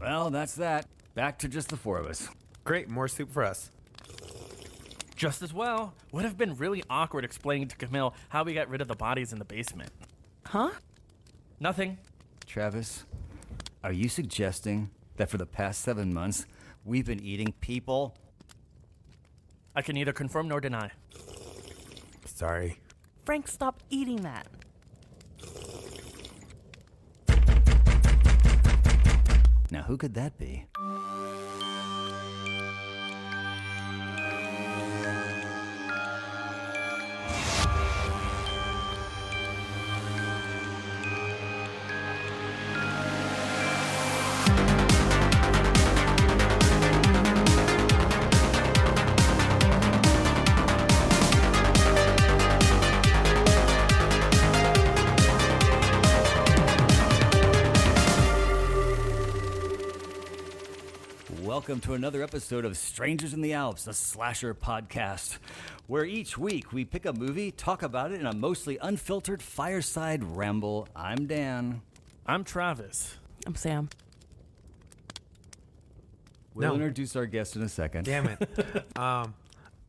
Well, that's that. Back to just the four of us. Great, more soup for us. Just as well. Would have been really awkward explaining to Camille how we got rid of the bodies in the basement. Huh? Nothing. Travis, are you suggesting that for the past 7 months, we've been eating people? I can neither confirm nor deny. Sorry. Frank, stop eating that. Now, who could that be? Welcome to another episode of Strangers in the Alps, a slasher podcast, where each week we pick a movie, talk about it in a mostly unfiltered fireside ramble. I'm Dan. I'm Travis. I'm Sam. We'll introduce our guest in a second. Damn it.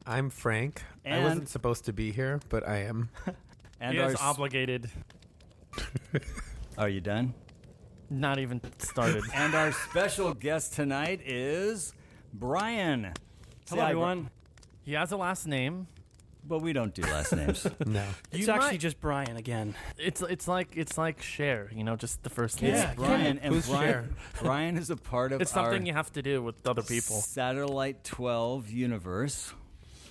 I'm Frank. I And- wasn't supposed to be here, but I am. And He our is obligated. Are you done? Not even started. And our special guest tonight is Brian. Say Hello, hi, everyone. He has a last name. But we don't do last names. No. It's You actually might- just Brian again. It's like Cher, just the first name. It's Brian, and Who's Cher? Brian is a part of It's our something you have to do with other people. Satellite 12 universe.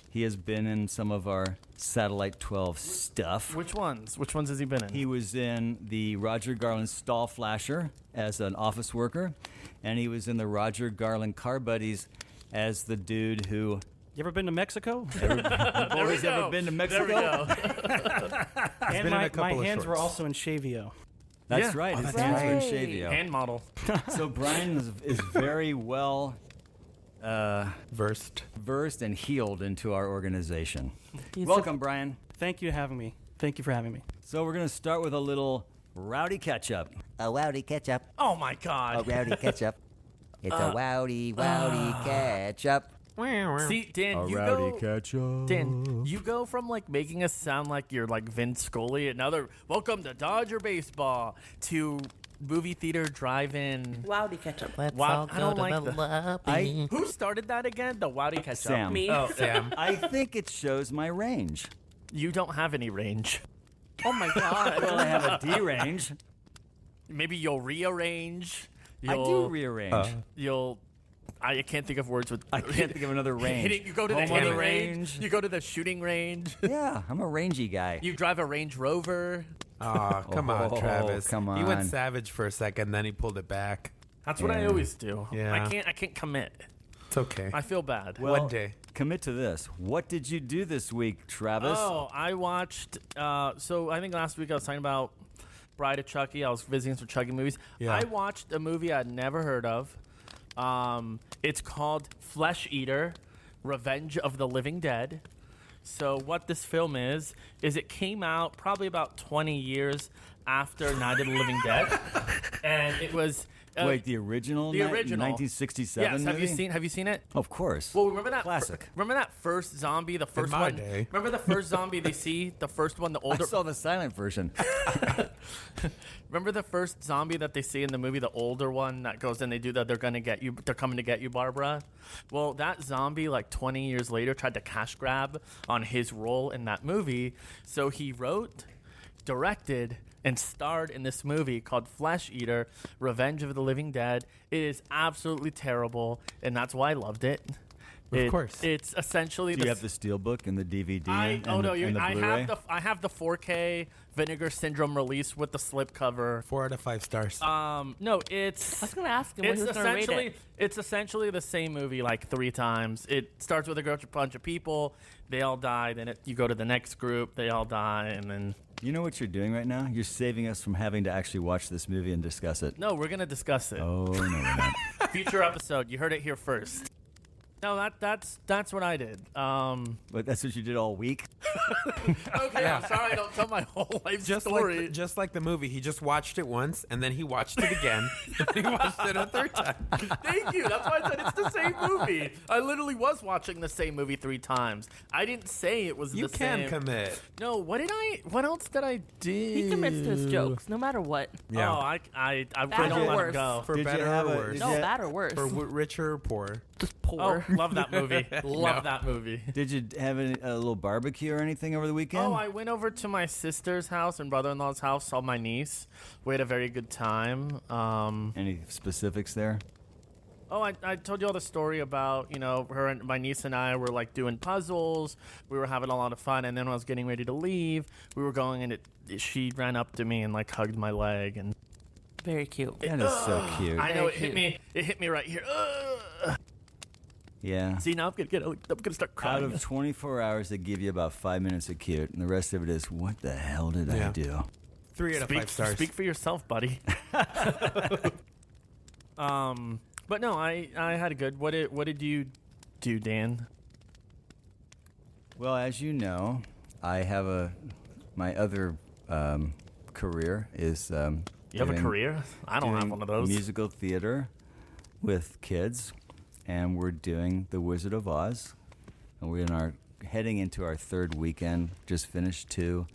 He has been in some of our Satellite 12 stuff. Which ones? Which ones has he been in? He was in the Roger Garland Stall Flasher as an office worker, and he was in the Roger Garland Car Buddies as the dude who... You ever been to Mexico? Boys ever been to Mexico? There we go. And been in my a couple of hands were shorts. also in Shavio. That's Yeah. right. Oh, His that's hands were in right. Shavio. Hand model. So Brian is very well Versed. versed and healed into our organization. He's Welcome, Brian. Thank you for having me. So we're going to start with a little rowdy catch-up. A rowdy ketchup. Oh my A God. rowdy ketchup. It's a rowdy ketchup. See, Dan, A you rowdy go. catch-up. Dan, you go from like making us sound like you're like Vince Scully, another welcome to Dodger baseball, to movie theater drive-in. Wowdy ketchup. Let's Wow, all I go don't to like the that. lobby. Who started that again? The Wowdy Ketchup. Sam. Me. Oh, Sam. I think it shows my range. you don't have any range. Oh my god. Well, I have a D range. Maybe you'll rearrange. I do rearrange. I can't think of words with. I can't think of another range. You go to the Home hitting run range. You go to the shooting range. Yeah, I'm a rangy guy. You drive a Range Rover. Oh, come on, Oh, Travis. come He went on. savage for a second, then he pulled it back. That's what I Yeah. always do. Yeah. I can't commit. It's okay. I feel bad. Well, One day. Commit to this. What did you do this week, Travis? Oh, I watched. So I think last week I was talking about Bride of Chucky. I was visiting some Chucky movies. Yeah. I watched a movie I'd never heard of. It's called Flesh Eater: Revenge of the Living Dead. So what this film is it came out probably about 20 years after Night of the Living Dead, and it was. Wait, the original? the original. 1967 Yes, movie? have you seen it? Of course. Well, remember that Classic. remember that first zombie, the first my one. day. Remember the first zombie they see, the first one, the I older. saw the silent version. Remember the first zombie that they see in the movie, the older one that goes and they do that. They're gonna get you. They're coming to get you, Barbara. Well, that zombie, like 20 years later, tried to cash grab on his role in that movie. So he wrote, directed, and starred in this movie called Flesh Eater: Revenge of the Living Dead. It is absolutely terrible, and that's why I loved it. Of course. It's essentially Do you have the steelbook and the DVD and, I the Blu-ray? have the 4K Vinegar Syndrome release with the slipcover. 4 out of 5 stars. No, it's I was gonna ask him when he was gonna rate it. it's essentially the same movie like 3 times. It starts with a bunch of people, they all die. Then you go to the next group, they all die, and then You know what you're doing right now? You're saving us from having to actually watch this movie and discuss it. no, we're gonna discuss it. Oh, no, we're not. Future episode. You heard it here first. No, that's what I did. But that's what you did all week? Okay, I'm sorry I don't tell my whole life story. Just like the movie, he just watched it once, and then he watched it again, and he watched it a third time. Thank you. That's why I said it's the same movie. I literally was watching the same movie 3 times. I didn't say it was You the same. can commit. No, what else did I do? He commits to his jokes, no matter what. Yeah. Oh, I Bad don't or let worse. him go. For Did you better have or a- worse. did No, you- bad or worse. For richer or poor. Just Oh, poor. love that movie. Love that movie. Did you have a little barbecue or anything over the weekend? Oh, I went over to my sister's house and brother-in-law's house, saw my niece. We had a very good time. Any specifics there? Oh, I told you all the story about, her and my niece and I were like doing puzzles. We were having a lot of fun. And then when I was getting ready to leave, we were going and she ran up to me and like hugged my leg. And Very cute. That is so cute. I know Very it hit me right here. Yeah. See, now I'm gonna start crying. Out of 24 hours, they give you about 5 minutes of cute, and the rest of it is, what the hell did I Yeah. do? 3 out of 5 stars. Speak for yourself, buddy. But no, I had a good. What did you do, Dan? Well, as you know, I have my other career is You have a doing- career? I don't have doing one of those. musical theater with kids, and we're doing The Wizard of Oz, and we're heading into our 3rd weekend. Just finished 2.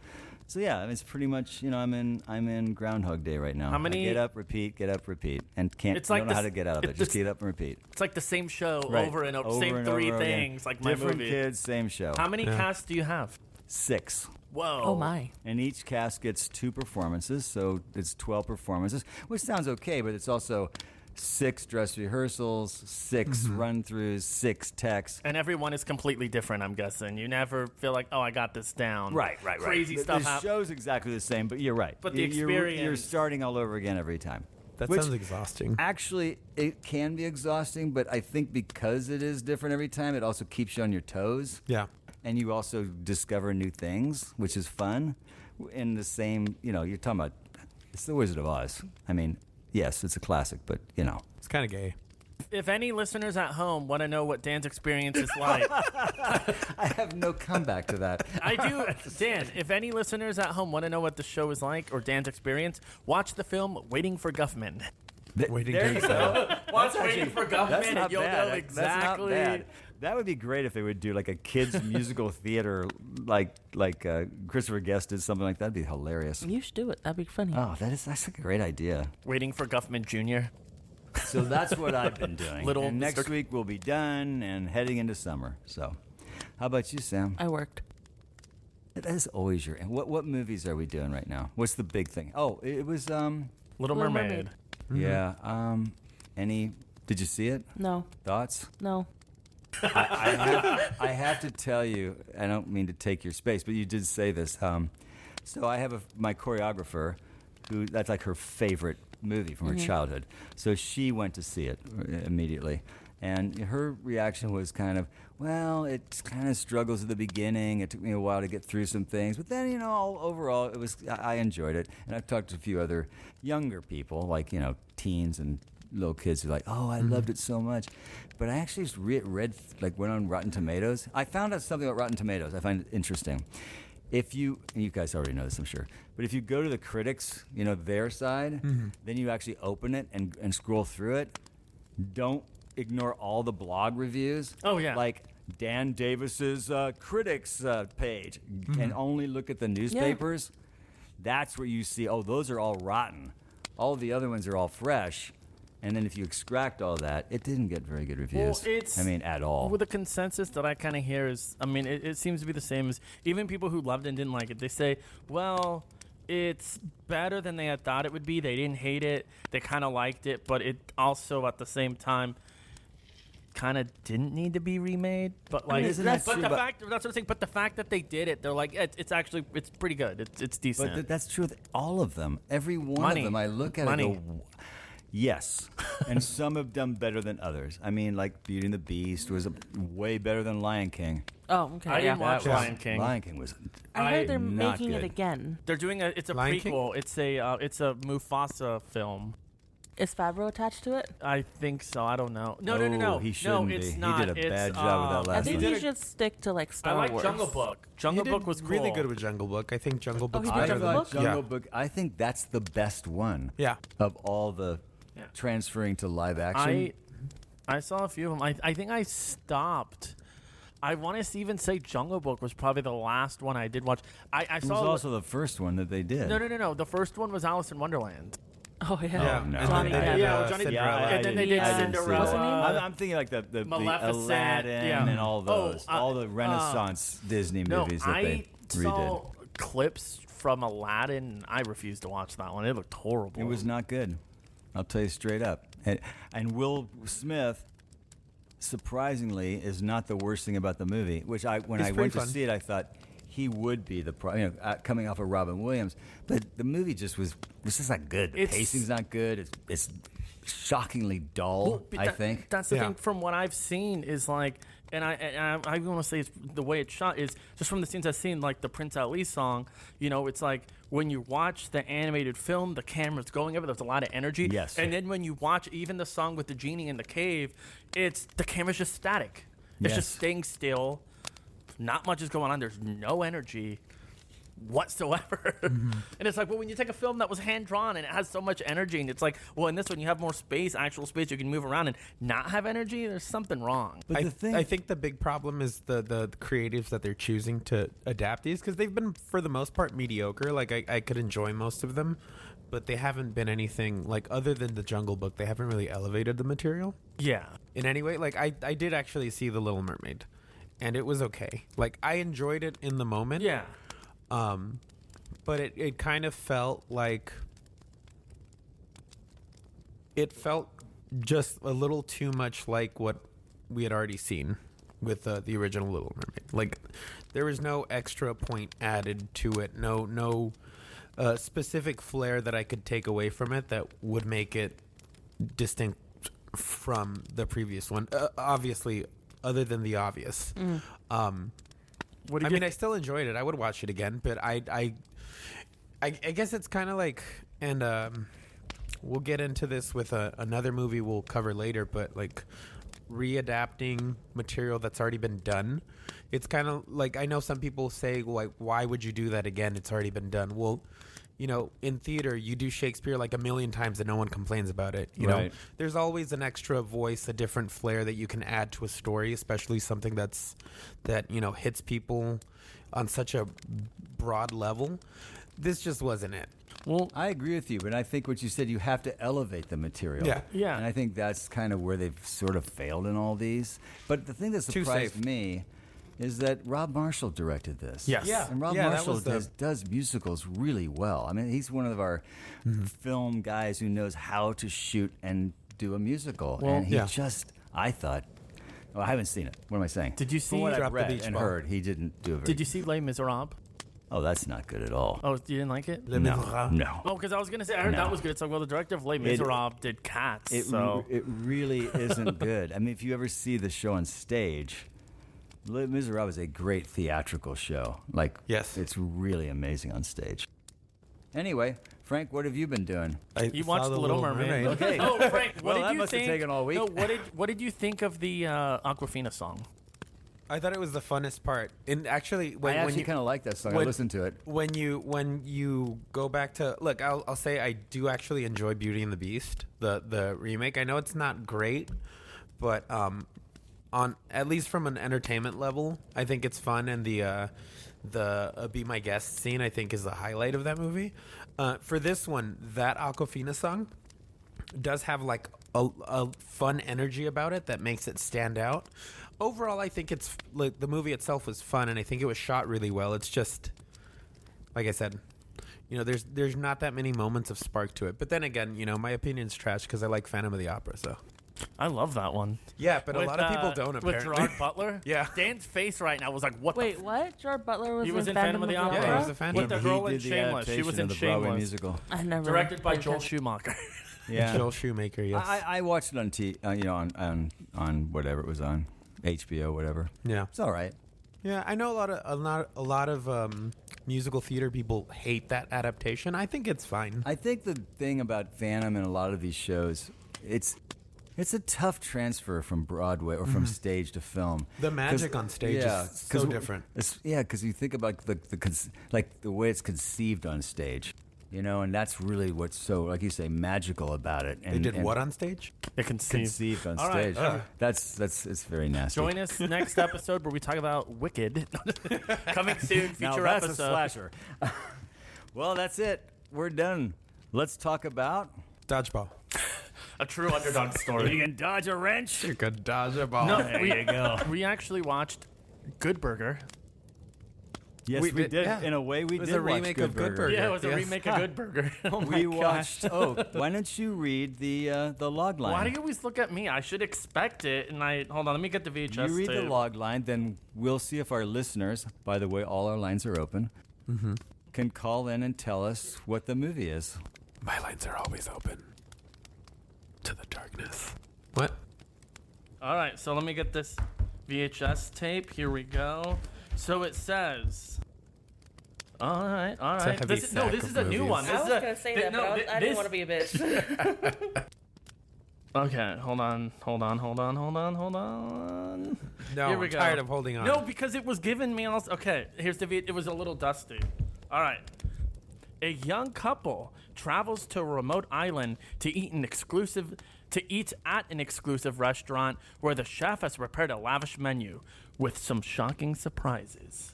So yeah, it's pretty much I'm in Groundhog Day right now. How many- I get up, repeat, and It's like don't know how this- to get out of it. it's Just this- get up and repeat. It's like the same show Right. over and over, Over same and 3 over again. things, like my Different movie. kids, same show. How many casts do you have? 6. Whoa. Oh my. And each cast gets 2 performances, so it's 12 performances, which sounds okay, but it's also 6 dress rehearsals, 6 run-throughs, 6 texts. And everyone is completely different, I'm guessing. You never feel like, oh, I got this down. Right. Crazy The- stuff The happens. show's exactly the same, but you're right. But the You're experience- starting all over again every time. That Which sounds exhausting. Actually, it can be exhausting, but I think because it is different every time, it also keeps you on your toes. Yeah. And you also discover new things, which is fun. In the same, you're talking about, it's The Wizard of Oz. I mean, yes, it's a classic, but, It's kind of gay. If any listeners at home want to know what Dan's experience is like, I have no comeback to that. I do. Dan, if any listeners at home want to know what the show is like or Dan's experience, watch the film Waiting for Guffman. Waiting there to you exhale. go. Watch Waiting for Guffman That's and not you'll bad. know That's not exactly. bad. That would be great if they would do like a kids musical theater, like Christopher Guest did something like that. That'd be hilarious. You should do it. That'd be funny. Oh, that's a great idea. Waiting for Guffman Jr. So that's what I've been doing. Little and next Mr. week we'll be done and heading into summer. So, how about you, Sam? I worked. That is always your. What movies are we doing right now? What's the big thing? Oh, it was Little Little Mermaid. Mermaid. yeah. Any? Did you see it? No. Thoughts? No. I have to tell you, I don't mean to take your space, but you did say this. So I have my choreographer, that's like her favorite movie from her childhood. So she went to see it immediately. And her reaction was kind of, well, it kind of struggles at the beginning. It took me a while to get through some things. But then, overall, I enjoyed it. And I've talked to a few other younger people, like, teens and little kids who are like, oh, I loved it so much. But I actually just went on Rotten Tomatoes. I found out something about Rotten Tomatoes I find it interesting. If you guys already know this, I'm sure, but if you go to the critics, their side, then you actually open it and scroll through it. Don't ignore all the blog reviews. Oh, yeah. Like Dan Davis's critics page, and only look at the newspapers. That's where you see, oh, those are all rotten. All the other ones are all fresh. And then if you extract all that, it didn't get very good reviews. At all. Well, the consensus that I kind of hear is, it seems to be the same as even people who loved it and didn't like it. They say, well, it's better than they had thought it would be. They didn't hate it. They kind of liked it, but it also at the same time kind of didn't need to be remade. But like, isn't that true? that's what I'm saying. But the fact that they did it, they're like, it's pretty good. It's decent. But that's true with all of them. Every one Money. of them, I look at it Money. and go, yes. And some have done better than others. Like Beauty and the Beast was way better than Lion King. Oh, okay. I didn't watch That was- Lion King. Lion King was I heard they're not making it good. again. They're doing it's a Lion prequel. It's a Mufasa film. Is Favreau attached to it? I think so. I don't know. No. He shouldn't no, it's be. not. He did a It's, bad job with that I last think one. he should stick to like I Star like Wars. Jungle Book. Jungle He Book did was cool. really good with Jungle Book. I think Jungle Book's he did I better Jungle thought than Book? Jungle Book. I think that's the best one. Yeah. Of all the Yeah. transferring to live action. I saw a few of them. I think I stopped. I want to even say Jungle Book was probably the last one I did watch. I it was saw also the first one that they did. No. The first one was Alice in Wonderland. Oh yeah. Yeah. no. And Johnny then they Depp. did, Yeah, Johnny Depp. Cinderella. And then they did I didn't see Cinderella. What's the name? I'm thinking like the Maleficent, Aladdin yeah. and all those, all the Renaissance Disney movies that I they saw redid. clips from Aladdin. I refused to watch that one. It looked horrible. It was not good. I'll tell you straight up. And Will Smith, surprisingly, is not the worst thing about the movie. Which when He's I pretty went to fun. see it, I thought he would be coming off of Robin Williams. But the movie just was just not good. The It's- pacing's not good. It's shockingly dull. But I think. that's the Yeah. thing. From what I've seen is like, and I want to say it's the way it's shot is just from the scenes I've seen, like the Prince Ali song. You know, it's like when you watch the animated film, the camera's going over. There's a lot of energy. Yes. And then when you watch even the song with the genie in the cave, it's the camera's just static. It's Yes. just staying still. Not much is going on. There's no energy whatsoever. And it's like, well, when you take a film that was hand drawn and it has so much energy, and it's like, well, in this one you have more space, actual space, you can move around and not have energy. There's something wrong. But the thing, I think the big problem is the creatives that they're choosing to adapt these, because they've been, for the most part, mediocre. Like, I could enjoy most of them, but they haven't been anything, like, other than the Jungle Book, they haven't really elevated the material Yeah. in any way. Like, I did actually see The Little Mermaid, and it was okay. Like, I enjoyed it in the moment. Yeah. But it kind of felt like it felt just a little too much like what we had already seen with the original Little Mermaid. Like, there was no extra point added to it, no specific flair that I could take away from it that would make it distinct from the previous one. Obviously, other than the obvious. What I mean, I still enjoyed it. I would watch it again, but I guess it's kind of like, and we'll get into this with another movie we'll cover later, but like readapting material that's already been done. It's kind of like, I know some people say, like, why would you do that again? It's already been done. Well, you know, in theater, you do Shakespeare like a million times and no one complains about it. You know, Right. there's always an extra voice, a different flair that you can add to a story, especially something that, you know, hits people on such a broad level. This just wasn't it. Well, I agree with you, but I think what you said, you have to elevate the material. Yeah. Yeah. And I think that's kind of where they've sort of failed in all these. But the thing that Too surprised safe. me is that Rob Marshall directed this. Yes. Yeah. And Rob that Marshall was the- does musicals really well. I mean, he's one of our film guys who knows how to shoot and do a musical. Well, and he yeah. just, I thought, well, I haven't seen it. What am I saying? Did you From see- what I've Drop the read beach and ball. heard, he didn't do a very did you see Les Miserables? Oh, that's not good at all. Oh, you didn't like it? Le No, Miserables. no. Oh, because I was gonna say I heard No. that was good. So, well, the director of Les Miserables did Cats. It really isn't good. I mean, if you ever see the show on stage, Les Miserables is a great theatrical show. Like, Yes. it's really amazing on stage. Anyway, Frank, what have you been doing? You saw watched The Little Mermaid. Okay. Oh, Frank, what Well, did that you must have think? taken all week. No, what did you think of the Aquafina song? I thought it was the funnest part. And actually, I when actually you kind of like that song. I when- listened to it. when you go back to look, I'll say I do actually enjoy Beauty and the Beast, the remake. I know it's not great, but on at least from an entertainment level, I think it's fun. And the Be My Guest scene, I think, is the highlight of that movie. For this one, that Aquafina song does have like a fun energy about it that makes it stand out. Overall, I think it's like the movie itself was fun, and I think it was shot really well. It's just, like I said, you know, there's not that many moments of spark to it. But then again, you know, my opinion's trash because I like Phantom of the Opera. So I love that one. yeah, but a With, lot of people don't. With Apparently, Gerard Butler. Yeah. Dan's face right now was like, "What? Wait, the what? Gerard Butler was, He was in Phantom of the Opera. Yeah, he was a Phantom. With the girl in did the Shameless. She was adaptation in of the Broadway Shameless. musical. I never. Directed by paid Joel attention. Schumacher. Yeah. Joel Shoemaker. Yes. I watched it on on whatever it was on HBO, whatever. Yeah. It's all right. Yeah, I know a lot of musical theater people hate that adaptation. I think it's fine. I think the thing about Phantom and a lot of these shows, it's a tough transfer from Broadway or from stage to film. The magic on stage is so different. Because you think about the way it's conceived on stage, and that's really what's so, like you say, magical about it. And, They did what on stage? It conceived on All right. stage. That's it's very nasty. Join us next episode where we talk about Wicked. Coming soon, Now future that's episode. a slasher. Well, that's it. We're done. Let's talk about. Dodgeball. A true underdog You story. can dodge a wrench. You could dodge a ball. No, There you go. we actually watched Good Burger. Yes, We we did, did. yeah. In a way, we It was did a watch remake of Good Burger. Yeah, it was a Yes. remake of Good Burger. We watched. Oh, why don't you read the log line? Why do you always look at me? I should expect it. And hold on, let me get the VHS. You read the tape. log line, then we'll see if our listeners, by the way, all our lines are open, can call in and tell us what the movie is. My lines are always open to the darkness. What? All right, so let me get this VHS tape. Here we go. So it says. All right. It's a heavy This sack is of a new movies. one. I This was is a- gonna say thi- that, no, but thi- I didn't want to be a bitch. Okay, hold on. No, Here we I'm go. tired of holding on. No, because it was given me also. Okay, here's the it was a little dusty. All right. A young couple travels to a remote island to eat at an exclusive restaurant where the chef has prepared a lavish menu with some shocking surprises.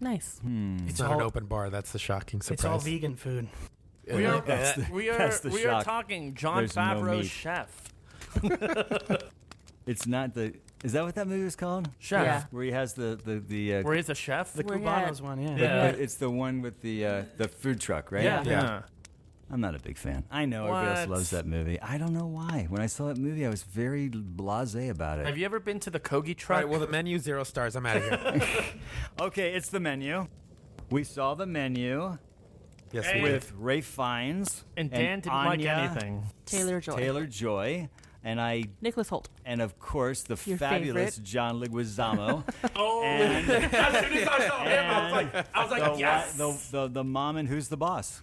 Nice. It's not an open bar. That's the shocking surprise. It's all vegan food. We are that's the we are shock. talking John There's no Favreau's meat. chef. It's not the. Is that what that movie was called? Chef. Yeah. Where he has the. Where he's a chef? The Where you Cubanos at? one, yeah. Yeah. But it's the one with the food truck, right? Yeah. Yeah. I'm not a big fan. I know everybody else What? loves that movie. I don't know why. When I saw that movie, I was very blasé about it. Have you ever been to the Kogi All truck? right, well, the menu 0 stars. I'm out of here. Okay, it's the menu. We saw the menu Yes, Hey. we did. with Ralph Fiennes and Dan didn't like Anya anything. Taylor-Joy. Taylor-Joy, and Nicholas Hoult. and of course the Your fabulous favorite. John Leguizamo. Oh, And- as soon as I saw him, I was like, the, yes. the mom and Who's the Boss.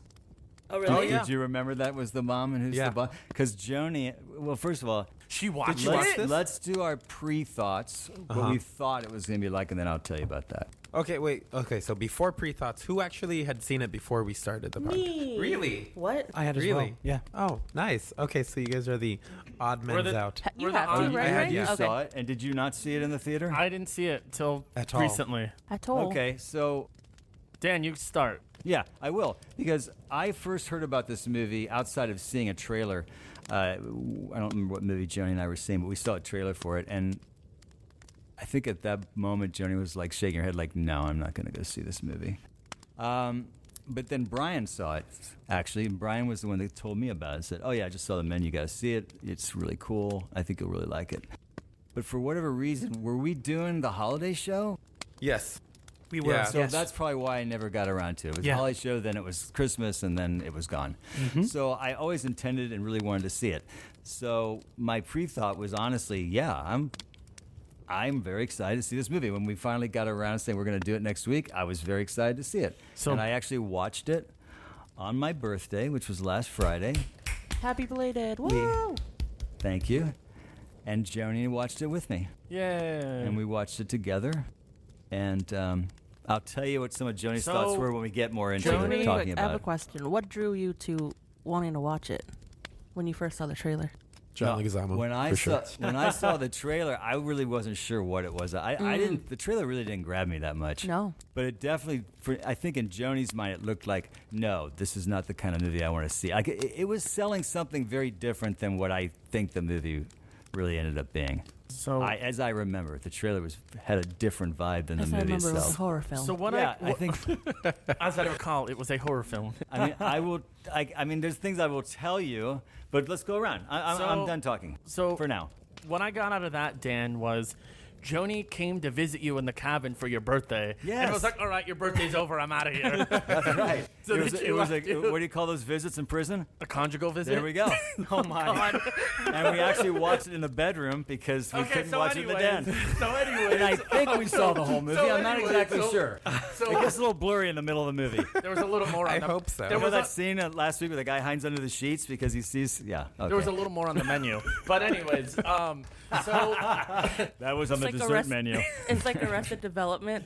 Oh, Did, really? did you remember that was the mom and Who's Yeah. the Boss? Because Joni, well, first of all, She watched you watch it. this? let's do our pre-thoughts, what we thought it was going to be like, and then I'll tell you about that. Okay, wait. Okay, so before pre-thoughts, who actually had seen it before we started the podcast? Me. Really? What? I had as Really? well. Yeah. Oh, nice. Okay, so you guys are the odd We're men's the- out. You We're the have to, on- right? I had right? you You Okay. saw it, and did you not see it in the theater? I didn't see it till At all. recently. At all. Okay, so Dan, you start. yeah, I will, because I first heard about this movie outside of seeing a trailer. I don't remember what movie Joni and I were seeing, but we saw a trailer for it, and I think at that moment Joni was like shaking her head, like, "No, I'm not going to go see this movie." But then Brian saw it, actually, and Brian was the one that told me about it. Said, "Oh yeah, I just saw the menu. You got to see it. It's really cool. I think you'll really like it." But for whatever reason, were we doing the holiday show? Yes. We were. Yeah. So yes. that's probably why I never got around to it. It was Yeah. a holiday show, then it was Christmas, and then it was gone. So I always intended and really wanted to see it. So my pre-thought was honestly, yeah, I'm very excited to see this movie. When we finally got around to saying we're going to do it next week, I was very excited to see it. So- and I actually watched it on my birthday, which was last Friday. Happy belated. Woo! Thank you. And Joni watched it with me. Yay. And we watched it together. And I'll tell you what some of Joni's So, thoughts were when we get more into Joni- it, Really talking quick, I about have a it. question. What drew you to wanting to watch it when you first saw the trailer? John Leguizamo. When I for saw sure. when I saw the trailer, I really wasn't sure what it was. I didn't. The trailer really didn't grab me that much. No. But it definitely, I think in Joni's mind, it looked like, no, this is not the kind of movie I want to see. Like it was selling something very different than what I think the movie really ended up being. So, As I remember, the trailer had a different vibe than the As I movie remember, it was a itself. horror film. so what Yeah, I I think. as I recall, it was a horror film. I mean, I will. I mean, there's things I will tell you, but let's go around. I'm So- done talking. so- for now. What I got out of that, Dan, was Joni came to visit you in the cabin for your birthday. Yes. And it was like, all right, your birthday's over. I'm out of here. That's right. So it was, then it you was left like, you. what do you call those visits in prison? A conjugal visit? There we go. Oh my. And we actually watched it in the bedroom because we couldn't watch it in the den. And I think we saw the whole movie. I'm not exactly sure. So It gets a little blurry in the middle of the movie. there was a little more on I the hope so. There Remember was that a, scene last week where the guy hides under the sheets because he sees? Yeah. Okay. there was a little more on the menu. But anyways, so That was on the It's like dessert arrest- menu. It's like Arrested Development.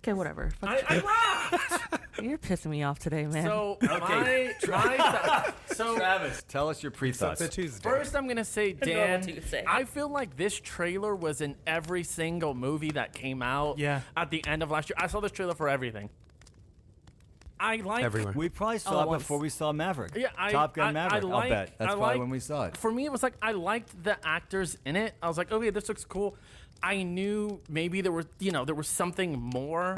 Okay, whatever. I laughed. You're pissing me off today, man. So Okay. so Travis, tell us your It's pre-thoughts. a Tuesday. first, I'm gonna say, Dan, Tuesday. I feel like this trailer was in every single movie that came out. Yeah. At the end of last year, I saw this trailer for everything. I like Everywhere. We probably All saw at it once. before we saw Maverick. Yeah, Top Gun Maverick. I'll like- bet. That's I probably like- when we saw it. For me, it was like I liked the actors in it. I was like, okay, this looks cool. I knew maybe there was something more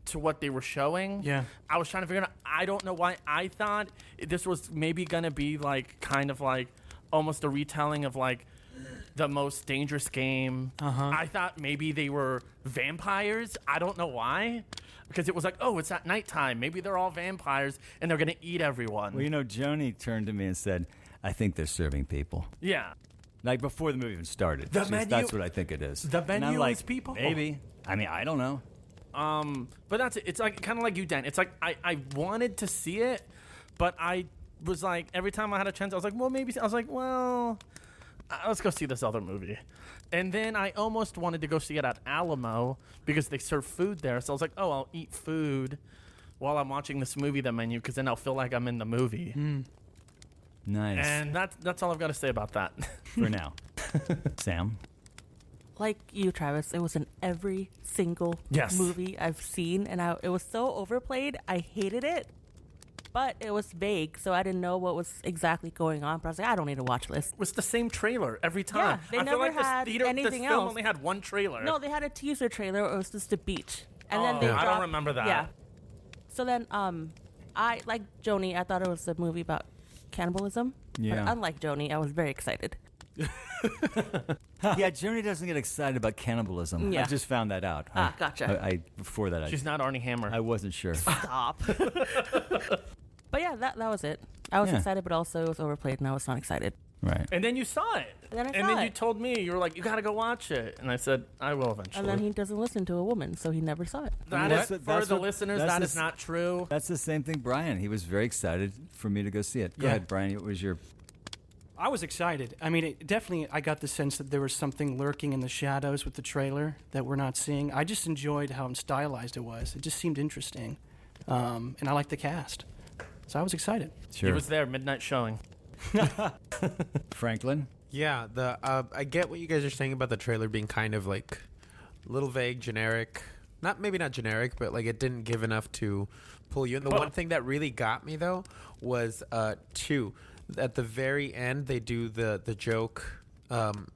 to what they were showing. Yeah. I was trying to figure out. I don't know why I thought this was maybe gonna be like kind of like almost a retelling of like the Most Dangerous Game. I thought maybe they were vampires. I don't know why. Because it was like, oh, it's at nighttime. Maybe they're all vampires and they're gonna eat everyone. Well, Joni turned to me and said, I think they're serving people. Yeah. Like before the movie even started. The She's- menu- That's what I think it is. the And I'm menu like, is people? Maybe. I mean, I don't know. But that's it. It's like kind of like you, Dan. It's like I wanted to see it, but I was like every time I had a chance, I was like, well, maybe. I was like, well, let's go see this other movie. And then I almost wanted to go see it at Alamo because they serve food there. So I was like, oh, I'll eat food while I'm watching this movie, the menu, because then I'll feel like I'm in the movie. Nice. And that's all I've got to say about that. For now. Sam? like you, Travis, it was in every single Yes. movie I've seen, and it was so overplayed. I hated it, but it was vague, so I didn't know what was exactly going on. But I was like, I don't need to watch this. It was the same trailer every time. they I feel never like had this anything film else. only had one trailer. No, they had a teaser trailer. Or it was just the beach, and then Oh, they I don't dropped- remember that. Yeah. So then, I like Joni. I thought it was a movie about cannibalism. Yeah. But unlike Joni, I was very excited. Yeah, Joni doesn't get excited about cannibalism. I Yeah. just found that out. Gotcha. I before that, She's not Arnie Hammer. I wasn't sure. Stop. But yeah, that was it. I was Yeah. excited, but also it was overplayed, and I was not excited. Right. And then you saw it. And then I and saw then you it. told me, you were like, you got to go watch it. And I said, I will eventually. And then he doesn't listen to a woman, so he never saw it. That That's is, what- for that's the what- listeners, that's that the is s- not true. That's the same thing, Brian. He was very excited for me to go see it. Go Yeah. ahead, Brian. What was your? I was excited. I mean, I got the sense that there was something lurking in the shadows with the trailer that we're not seeing. I just enjoyed how stylized it was. It just seemed interesting. And I liked the cast. So I was excited. He was there, midnight showing. Franklin. Yeah, I get what you guys are saying about the trailer being kind of like a little vague, generic. Maybe not generic, but like it didn't give enough to pull you in. The one thing that really got me though was two. At the very end, they do the joke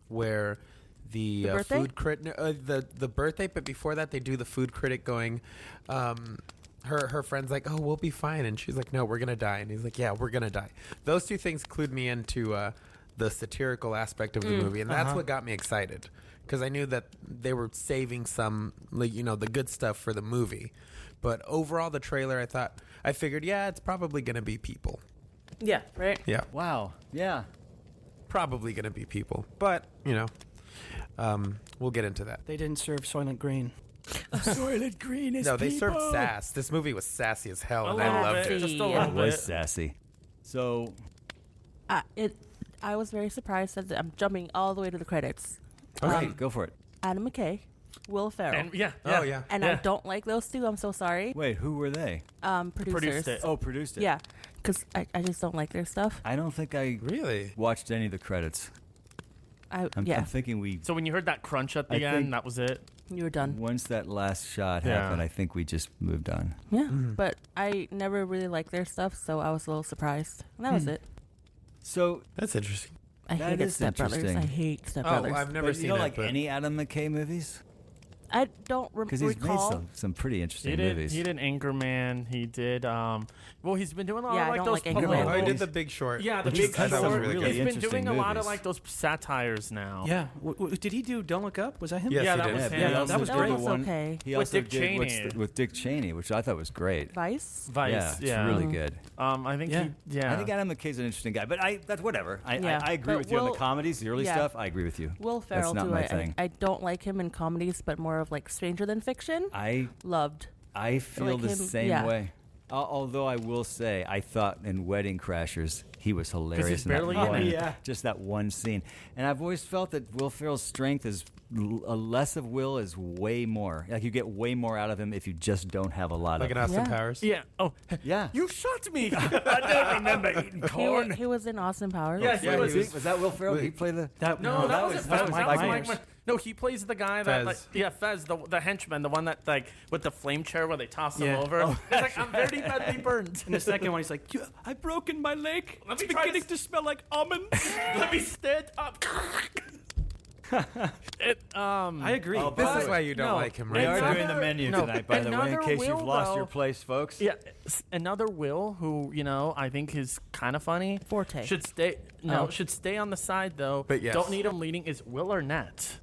where the birthday? food critic, the birthday. But before that, they do the food critic going. Her friend's like, oh, we'll be fine, and she's like, no, we're gonna die, and he's like, yeah, we're gonna die. Those two things clued me into the satirical aspect of the movie, and that's what got me excited because I knew that they were saving some, like, the good stuff for the movie. But overall, the trailer, I figured, yeah, it's probably gonna be people. Yeah, right? Yeah, Wow. Yeah. probably gonna be people, but we'll get into that. They didn't serve Soylent Green. Soylent Green is No, they served sass. This movie was sassy as hell, A and I little loved bit, it. just a Yeah. little It was bit. sassy. So I was very surprised that I'm jumping all the way to the credits. okay, go for it. Adam McKay, Will Ferrell. And yeah. Oh, yeah. And I don't like those two. I'm so sorry. Wait, who were they? Producers. Produced it. Oh, produced it. Yeah, because I just don't like their stuff. I don't think I Really? watched any of the credits. I'm thinking we So when you heard that crunch at the I think- end, that was it. You were done. once that last shot Yeah. happened, I think we just moved on. Yeah, but I never really liked their stuff, so I was a little surprised. And that was it. So That's interesting. I That hated is Step Brothers. interesting. I hate Step Oh, Brothers. I've never but seen you don't it. like but any Adam McKay movies? I don't Because he's made recall. some pretty interesting He did. movies. He did Anchorman. He did. Well, he's been doing a lot Yeah, of I like don't those. like Anchorman. political- Oh, I did The Big Short. Yeah, the Which big is- I thought was short. really He's been interesting doing a lot of movies. like those satires now. Yeah. Did he do Don't Look Up? Was that him? Yes, Yeah, he that did. was Yeah, him. but he Yeah, also that was did great. the That was one- okay. He With also Dick did Cheney. with Dick Cheney, which I thought was great. Vice. Vice. Yeah, it's Yeah. really good. I think Yeah. he. Yeah. I think Adam McKay's an interesting guy, but that's whatever. Yeah, I agree but with you on the Will- comedies, the early yeah. stuff. I agree with you. Will That's Ferrell not too. my thing. I don't like him in comedies, but more of like Stranger Than Fiction. Loved. I feel like the him- same yeah. way. Although I will say, I thought in Wedding Crashers he was hilarious. in that barely one, in it. Yeah. just that one scene. And I've always felt that Will Ferrell's strength is less of Will is way more. Like you get way more out of him if you just don't have a lot Like of in Austin Yeah. Powers. Yeah. Oh, Yeah. you shot me. I don't remember eating corn. He was in Austin Powers. Yeah, he Yeah, was. was that Will Ferrell? Did he play the? No, that was Mike Mike Myers. Myers. No, he plays the guy that, Fez. like, yeah, Fez, the henchman, the one that, like, with the flame chair where they toss him Yeah. over. Oh. He's like, I'm very badly burned. In the second one, he's like, I've broken my leg. Let It's me try beginning this. to smell like almonds. Let me stand up. I agree. Oh, This By is the why way, you don't no, like him, We right? are Another- doing the menu no, tonight, by the way, in another case you've Will, lost though. your place, folks. Yeah, another Will who, I think is kind of funny. Forte. Should stay should stay on the side though. But yes. Don't need him leading is Will Arnett.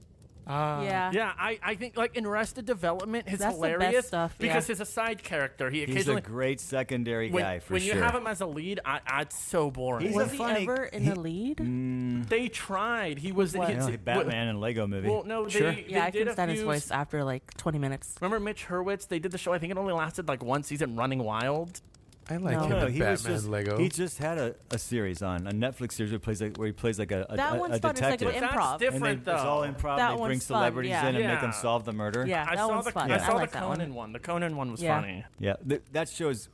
Yeah. Yeah, I think like in Arrested Development, he's That's the best hilarious stuff, because yeah. he's a side character. He He's a occasionally great secondary guy for when sure. you have him as a lead, it's so boring. He's Was a he funny- ever in the lead? They tried. He was What? You know, like Batman and Lego movie. Well, no, Sure. they Yeah, I did couldn't a stand his few. voice after like 20 minutes. Remember Mitch Hurwitz? They did the show. I think it only lasted like one season. Running Wild. I like No. him No, in he was Batman just Lego. he just had a series on a Netflix series where he plays like a That one's fun. It's like detective. an But improv. that's different and though. it's all improv. That They bring one's fun, celebrities yeah. in and make Yeah. them solve the murder. Yeah, I that saw one's the fun. I I saw like the that one. Conan one. The Conan one was Yeah. funny. Yeah, that show's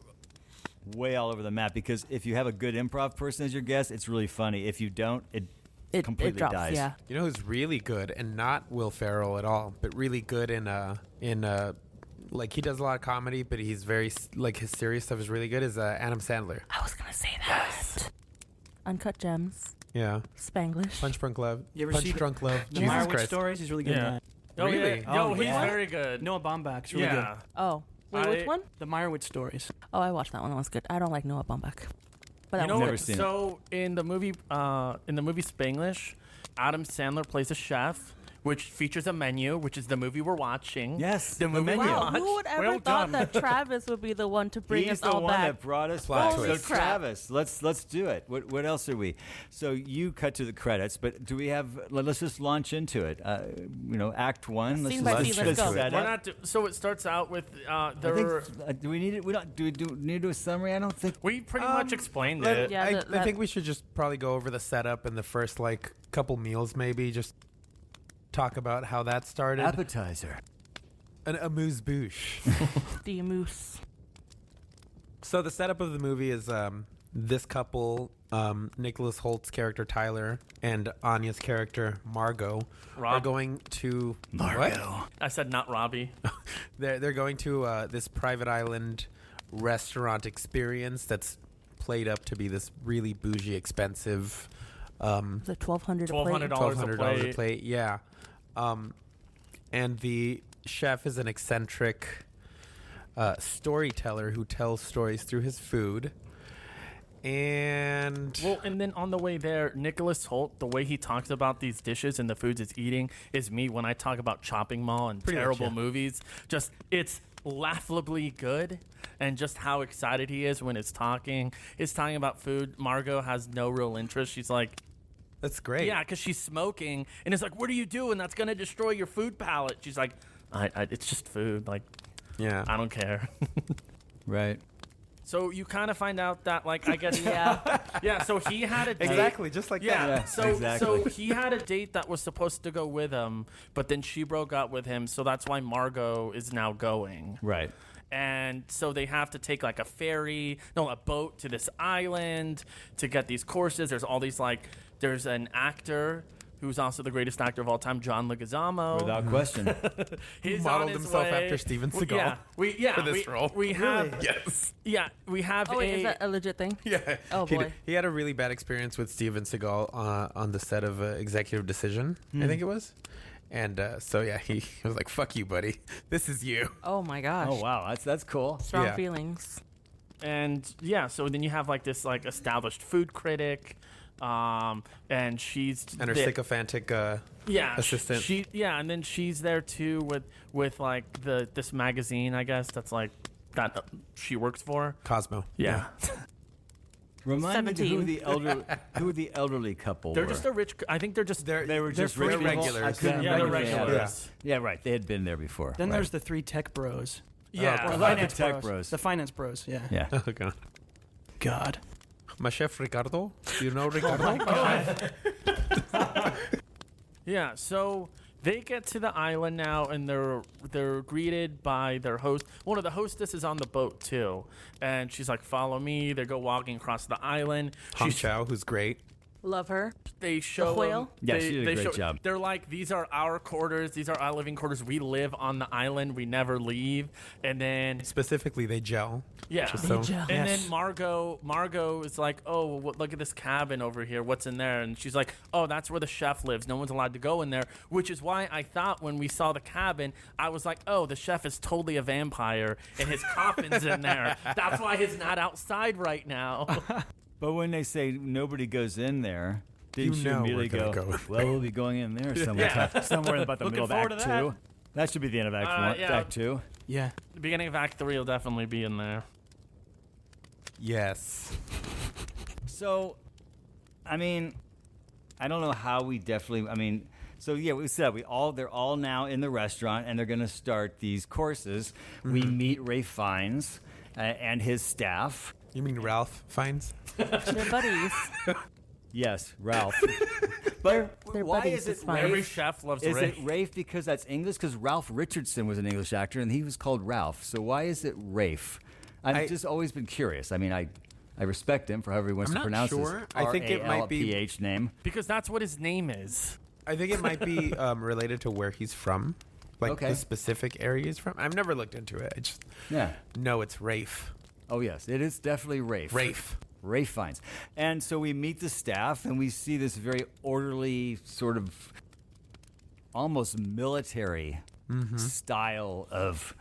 way all over the map because if you have a good improv person as your guest, it's really funny. If you don't, it completely drops, dies. Yeah. You know who's really good and not Will Ferrell at all, but really good in like he does a lot of comedy, but he's very like his serious stuff is really good. Is Adam Sandler? I was gonna say that. Uncut Gems, Yeah, Spanglish. Punch Drunk Love. You ever Punch see Drunk Love. The Jesus Meyerowitz Christ. stories? He's really good Yeah. at Oh, Really? Yeah. Yo, Oh, he's yeah. very that. good. Noah Baumbach's really yeah. Oh, wait, which I- one? good. The Meyerowitz stories. Oh, I watched that one. That was good. I don't like Noah Baumbach, but that You know was Never what? good. seen it. So in the movie Spanglish, Adam Sandler plays a chef, which features a menu, which is the movie we're watching. Yes, the the movie menu. we Wow, watched. who would ever Well thought done. that Travis would be the one to bring He's us the all one back? that brought us Plot back. So twist. Crap. Travis, let's do it. What else are we? So you cut to the credits, but do we have? Let's just launch into it. Act one. Scene by scene, let's go. set We're up. not so it starts out with I there think, were, do we need it? We don't. Do we need to do a summary? I don't think. we pretty much explained Let- it. Yeah, I think we should just probably go over the setup and the first like couple meals, maybe just talk about how that started. Appetizer. An amuse-bouche. The moose. So the setup of the movie is this couple, Nicholas Holt's character Tyler and Anya's character Margot, are Rob. going to Margot. I said not Robbie. They're going to this private island restaurant experience that's played up to be this really bougie, expensive. Was it $1,200 a plate? $1,200 $1,200 a a plate. Yeah, and the chef is an eccentric storyteller who tells stories through his food. And Well, and then on the way there, Nicholas Hoult, the way he talks about these dishes and the foods he's eating is me when I talk about Chopping Mall and Pretty much, terrible yeah. movies. Just, it's laughably good, and just how excited he is when it's talking. It's talking about food. Margot has no real interest. She's like, that's great. yeah, because she's smoking, and it's like, what are you doing? That's going to destroy your food palate. She's like, it's just food. Like, Yeah. I don't care. Right. So you kind of find out that, like, I guess, Yeah. yeah. So he had a date. Exactly, just like Yeah. that. Yeah, So exactly. he had a date that was supposed to go with him, but then she broke up with him. So that's why Margot is now going. Right. And so they have to take like a boat to this island to get these courses. There's all these there's an actor who's also the greatest actor of all time, John Leguizamo. Without question. He's modeled on his himself way. after Steven Well, Seagal for this role. We have Yes. we have Oh, wait, is that a legit thing? Yeah. Oh, boy. He had a really bad experience with Steven Seagal on the set of Executive Decision, I think it was. And so yeah, he was like, "Fuck you, buddy. This is you." Oh my gosh. Oh wow, that's cool. Strong Yeah. feelings. And yeah, so then you have like this like established food critic, and she's And her sycophantic assistant. And then she's there too with like this magazine, I guess that's like that she works for. Cosmo. Yeah. Remind me 17. who the elderly couple They're were. just a rich. I think they're just. They were just they're rich people? regulars. I couldn't Yeah, they're remember. regulars. Yeah, right. They had been there before. Then right. there's the 3 tech bros. Yeah. Or I love finance the tech bros. bros. The finance bros, yeah. Yeah. Oh god. God. My chef Ricardo. Do you know Ricardo? Yeah, so they get to the island now, and they're greeted by their host. One of the hostesses on the boat too, and she's like, "Follow me." They go walking across the island. Hong Chow, who's great. Love her. They show whale? Yeah, she did a great job. They're like, "These are our quarters. These are our living quarters. We live on the island. We never leave." And then Specifically, they gel. yeah, Just so- gel. and Yes. then Margot is like, "Oh, look at this cabin over here. What's in there?" And she's like, "Oh, that's where the chef lives. No one's allowed to go in there." Which is why I thought when we saw the cabin, I was like, "Oh, the chef is totally a vampire, and his coffin's in there. That's why he's not outside right now." But when they say nobody goes in there, didn't You you know immediately we're gonna go, go in well, we'll be going in there somewhere, somewhere about the Looking middle of forward Act to that. 2. That should be the end of Act 1, yeah. Act 2. Yeah. The beginning of Act 3 will definitely be in there. Yes. So, I mean, I don't know how we definitely. I mean, so yeah, we said they're all now in the restaurant and they're going to start these courses. We meet Ray Fiennes and his staff. You mean Ralph Fiennes? They're buddies. Yes, Ralph. But They're why buddies, is it it's fine. Every Rafe? chef loves Is Rafe. it Rafe because that's English? Because Ralph Richardson was an English actor and he was called Ralph. So why is it Rafe? I've just always been curious. I mean, I respect him for however he wants I'm to not pronounce sure. his I think it might be- RALPH name. Because that's what his name is. I think it might be related to where he's from, like Okay. the specific area he's from. I've never looked into it. I just Yeah. know it's Rafe. Oh, yes. It is definitely Rafe. Rafe Fiennes. And so we meet the staff and we see this very orderly, sort of almost military style of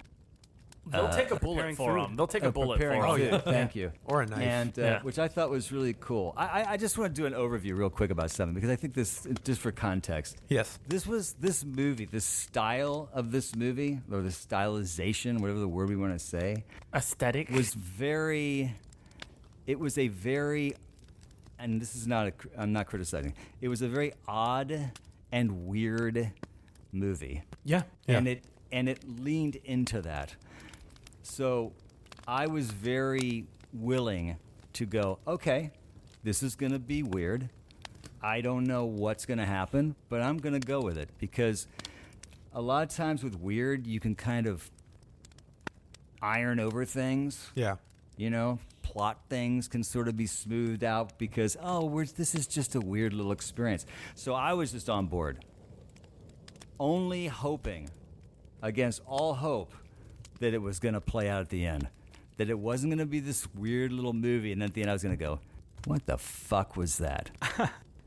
They'll take a bullet preparing for food. him. They'll take a bullet preparing for him. food. Thank you. Or a knife. And Yeah. which I thought was really cool. I just want to do an overview real quick about something because I think this, just for context, Yes. this movie, the style of this movie, or the stylization, whatever the word we want to say, Aesthetic. was very. It was a very, and this is not. I'm not criticizing. It was a very odd and weird movie, Yeah. and it leaned into that. So, I was very willing to go. Okay, this is going to be weird. I don't know what's going to happen, but I'm going to go with it because a lot of times with weird, you can kind of iron over things. Yeah. You know, plot things can sort of be smoothed out because, this is just a weird little experience. So I was just on board. Only hoping, against all hope, that it was going to play out at the end. That it wasn't going to be this weird little movie, and then at the end I was going to go, what the fuck was that?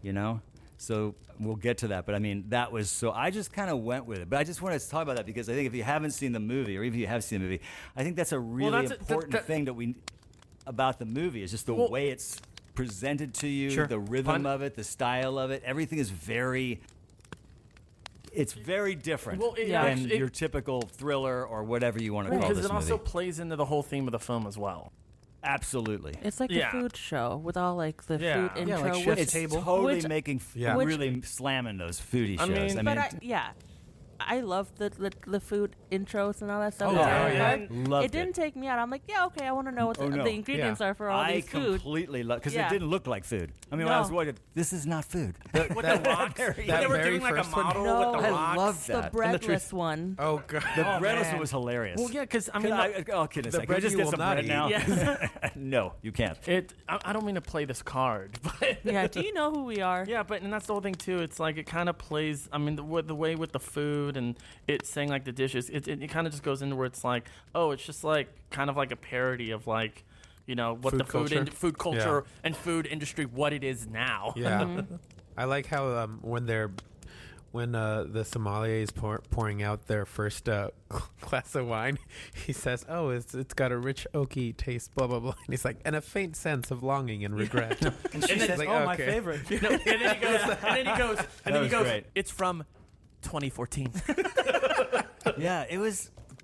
You know? So we'll get to that. But I mean, that was so I just kind of went with it. But I just wanted to talk about that because I think if you haven't seen the movie, or even if you have seen the movie, I think that's a really important thing that we about the movie is just the way it's presented to you, Sure. the rhythm of it, the style of it. Everything is it's very different Well, than your typical thriller or whatever you want to call because this it also movie. plays into the whole theme of the film as well. Absolutely. It's like Yeah. a food show with all like the Yeah. food Yeah, intro. like chef's which, It's table. totally Which- making Yeah. really slamming those foodie I shows. mean- I mean, I love the food intros and all that stuff. Oh, It's yeah, very yeah. fun. Loved it didn't take me out. I'm like, yeah, okay, I want to know what Oh, no. the ingredients Yeah. are for all I these food. completely love because Yeah. it didn't look like food. I mean, when I was No. watching, this is not food. With the rocks. very- When that they were very doing like a first one. model No. with the I rocks. love The that. breadless one. Oh god. The Oh, breadless man. one was hilarious. Well, yeah, because I Can mean, kidding. the Can we bread just you get will some not bread eat. now? Yeah. No, you can't. I don't mean to play this card, but Yeah, do you know who we are? yeah, and that's the whole thing too. It's like it kind of plays. I mean, the way with the food and it's saying like the dishes, it kind of just goes into where it's like, oh, it's just like kind of like a parody of like, you know, what Food the culture. food culture and food industry, what it is now. Yeah. I like how when when the sommelier is pouring out their first glass of wine, he says, "Oh, it's got a rich oaky taste." Blah blah blah. And he's like, "And a faint sense of longing and regret." And she says, like, "Oh, my okay. favorite." and then he goes, it's from 2014. Yeah,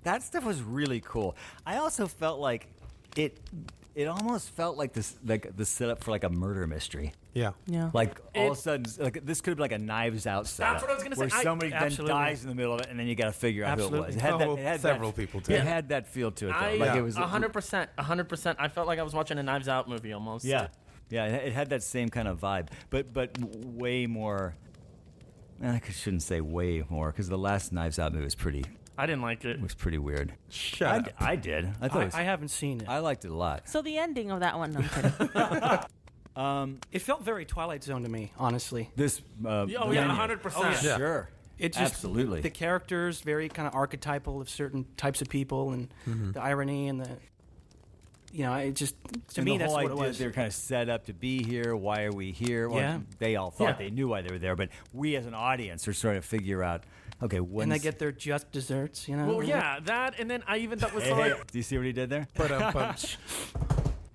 that stuff was really cool. I also felt like it almost felt like this, like the setup for like a murder mystery. Yeah. Yeah. Like all of a sudden, like this could be like a Knives Out setup. That's what I was gonna where say. somebody then Absolutely. dies in the middle of it, and then you got to figure out who it was. Absolutely. It had Several that, people did. It had that feel to it. Though. I Like it was 100%. I felt like I was watching a Knives Out movie almost. Yeah, yeah. It had that same kind of vibe, but way more. I shouldn't say way more because the last Knives Out movie was pretty I didn't like it. weird. Shut up. I did. I thought it was, I haven't seen it. I liked it a lot. So the ending of that one, no, I'm kidding. It felt very Twilight Zone to me, honestly. This. Oh yeah, menu. 100%. Oh, yeah. Sure. It just, Absolutely. The characters very kind of archetypal of certain types of people, and the irony and the, it just to And me the that's whole what it idea was. They're kind of set up to be here. Why are we here? Well, Yeah. they all thought Yeah. they knew why they were there, but we as an audience are trying to figure out. Okay, when And they get their just desserts, Well, yeah, that, and then I even thought was Hey, like, do you see what he did there? But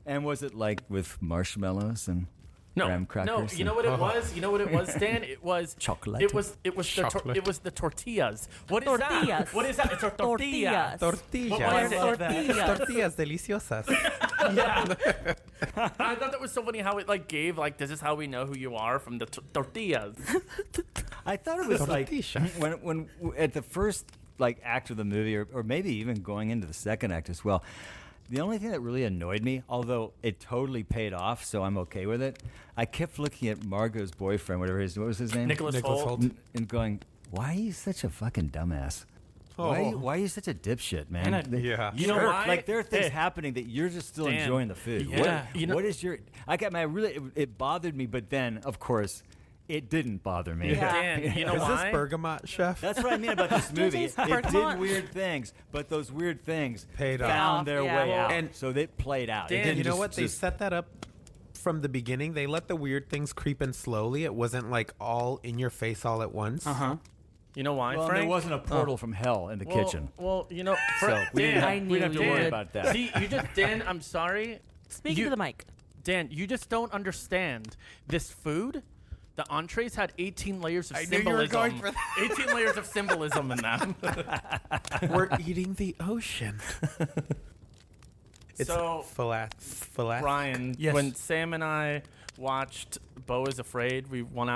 And was it like with marshmallows and graham crackers? No, you know what it was? You know what it was, Stan? It was Chocolate. It was Chocolate. it was the tortillas. What is that? Tortillas. What is that? It's a tortilla. Tortillas. What was it? Tortillas. Tortillas deliciosas. Yeah. I thought that was so funny how it like gave like this is how we know who you are from the tortillas. I thought it was like Tortilla. when at the first like act of the movie, or maybe even going into the second act as well. The only thing that really annoyed me, although it totally paid off, so I'm okay with it, I kept looking at Margot's boyfriend, what was his name? Nicholas Hoult. And going, why are you such a fucking dumbass? Why are you such a dipshit, man? And Yeah. You know why? Like there are things Hey. happening that you're just still Dan. enjoying the food. Yeah. You know- what is your? It bothered me, but then of course it didn't bother me. Yeah. Dan, you know Is why? this bergamot, chef? That's what I mean about this movie. Disney's It did Bergamot. weird things, but those weird things Paid off. found their Yeah. way Well, out, and- so they played out. It Dan, didn't you know just- what? They just- set that up from the beginning. They let the weird things creep in slowly. It wasn't like all in your face all at once. You know why, Well, Frank? there wasn't a portal from hell in the kitchen, Well, you know, so we didn't Dan, have, we didn't have to knew worry you about that. See, you just Dan. I'm sorry, Speaking to the mic. Dan. You just don't understand this food. The entrees had 18 layers of I knew you were symbolism. going for 18 layers of symbolism in them. We're eating the ocean. It's So, falat. Brian, Yes. when Sam and I watched Beau is Afraid, we don't walked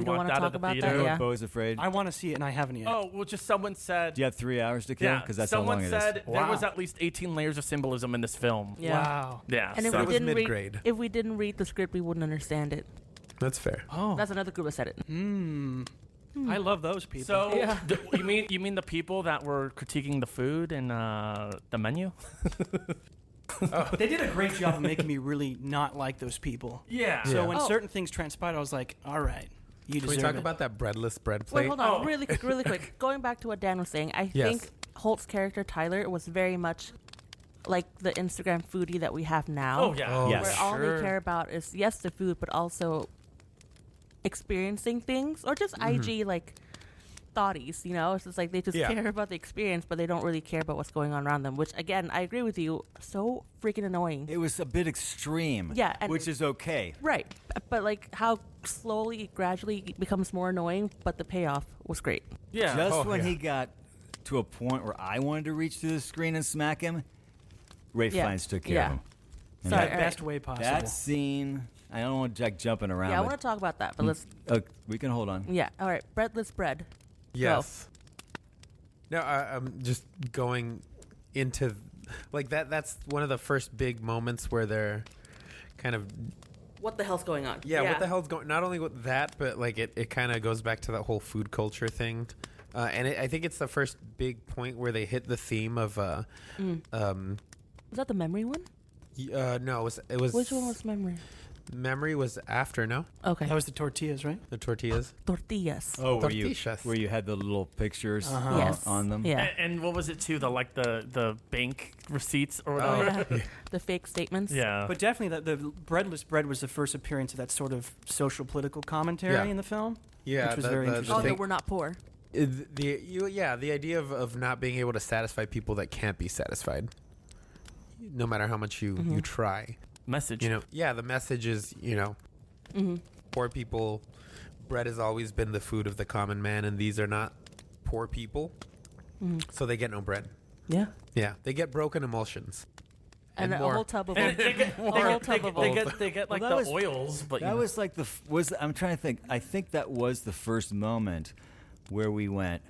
wanna out talk of the about that, theater. yeah. Bo is afraid. I want to see it and I haven't yet. Oh, well, just someone said. Do you have 3 hours to kill? Yeah, Because that's how someone long it said is. there was Wow. at least 18 layers of symbolism in this film. Yeah. Wow. Yeah. And if so- we was didn't mid-grade. read, if we didn't read the script, we wouldn't understand it. That's fair. Oh. That's another group that said it. I love those people. So Yeah. you mean the people that were critiquing the food and the menu? they did a great job of making me really not like those people. Yeah. So Yeah. when Oh. certain things transpired, I was like, all right, you Can deserve we talk it. about that breadless bread Wait, plate? hold on, Oh. really quick. Going back to what Dan was saying, I Yes. think Holt's character Tyler was very much like the Instagram foodie that we have now. Oh yeah. Oh, Yes. Where all Sure. they care about is yes the food, but also experiencing things or just IG like thoughties. You know, it's just like they just Yeah. care about the experience, but they don't really care about what's going on around them. Which again, I agree with you. So freaking annoying. It was a bit extreme. Yeah, and- which is okay. Right, but like how slowly, gradually it becomes more annoying, but the payoff was great. Yeah. Just Oh, when yeah. he got to a point where I wanted to reach through the screen and smack him, Ray Yeah. Fiennes took care Yeah. of him. And Sorry, the all right. best way possible. that scene, I don't want Jack jumping around. Yeah, I but- want to talk about that, but let's. we can hold on. Yeah, all right. Breadless bread. Yes. No, I'm just going into like that. That's one of the first big moments where they're kind of What the hell's going on? what the hell's going. Not only with that, but like it kind of goes back to that whole food culture thing, and I think it's the first big point where they hit the theme of Was that the memory one? no, it was Which one was memory? Memory was after, no? Okay. That was the tortillas, right? The tortillas. Tortillas. Oh, where you Tortillas. had the little pictures Yes. on them? Yeah. And what was it too? The bank receipts or Oh, whatever. Yeah. The fake statements. Yeah. But definitely, the breadless bread was the first appearance of that sort of social political commentary Yeah. in the film. Yeah, Which was very interesting. Oh, thing- no, we're not poor. the idea of not being able to satisfy people that can't be satisfied, no matter how much you try. Message. The message is, poor people, bread has always been the food of the common man, and these are not poor people, so they get no bread. Yeah. Yeah, they get broken emulsions. And a more. whole tub of And them. they get like Well, that the was- oils, but That was like I'm trying to think. I think that was the first moment where we went,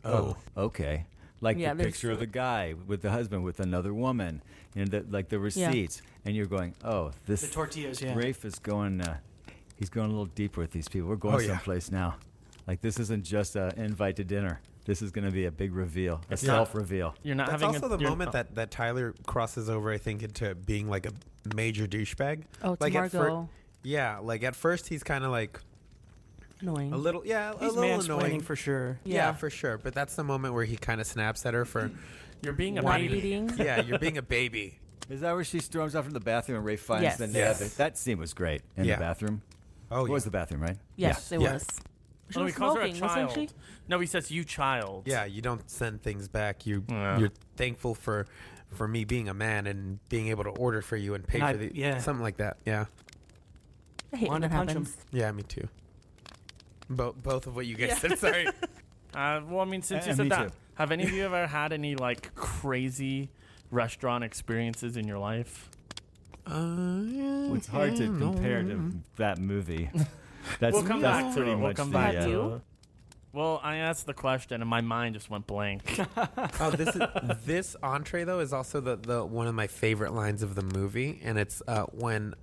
oh, okay. Like Yeah, the there's- picture of the guy with the husband with another woman, and like the receipts, and you're going, oh, this The tortillas, yeah. Rafe is going. He's going a little deeper with these people. We're going Oh, yeah. someplace now. Like this isn't just an invite to dinner. This is going to be a big reveal, a It's not- self-reveal. you're not That's having also the you're- moment that Tyler crosses over, I think, into being like a major douchebag. Oh, to like Margot. like at first he's kind of like Annoying. a little, He's a little mansplaining annoying. for sure. Yeah, for sure. But that's the moment where he kind of snaps at her for, You're being a Not baby. eating. yeah, you're being a baby. Is that where she storms off to the bathroom and Rafe finds Yes. the Yes. That scene was great in Yeah. the bathroom. Oh, It yeah. was the bathroom, right? Yes, it Yeah. was. She Oh, was he calls her a smoking, wasn't child. she? No, he says you child. Yeah, you don't send things back. Yeah. You're thankful for me being a man and being able to order for you and pay And for the yeah. something like that. Yeah, I hate when Wanted that to punch him. happens. yeah, me too. Both of what you guys said. Sorry. Well, I mean, since you me said that, too. have any of you ever had any like crazy restaurant experiences in your life? It's hard to compare to that movie. That's We'll come back to pretty it. We'll much come the, back Have to you? it. Well, I asked the question and my mind just went blank. Oh, this entree though is also the one of my favorite lines of the movie, and it's when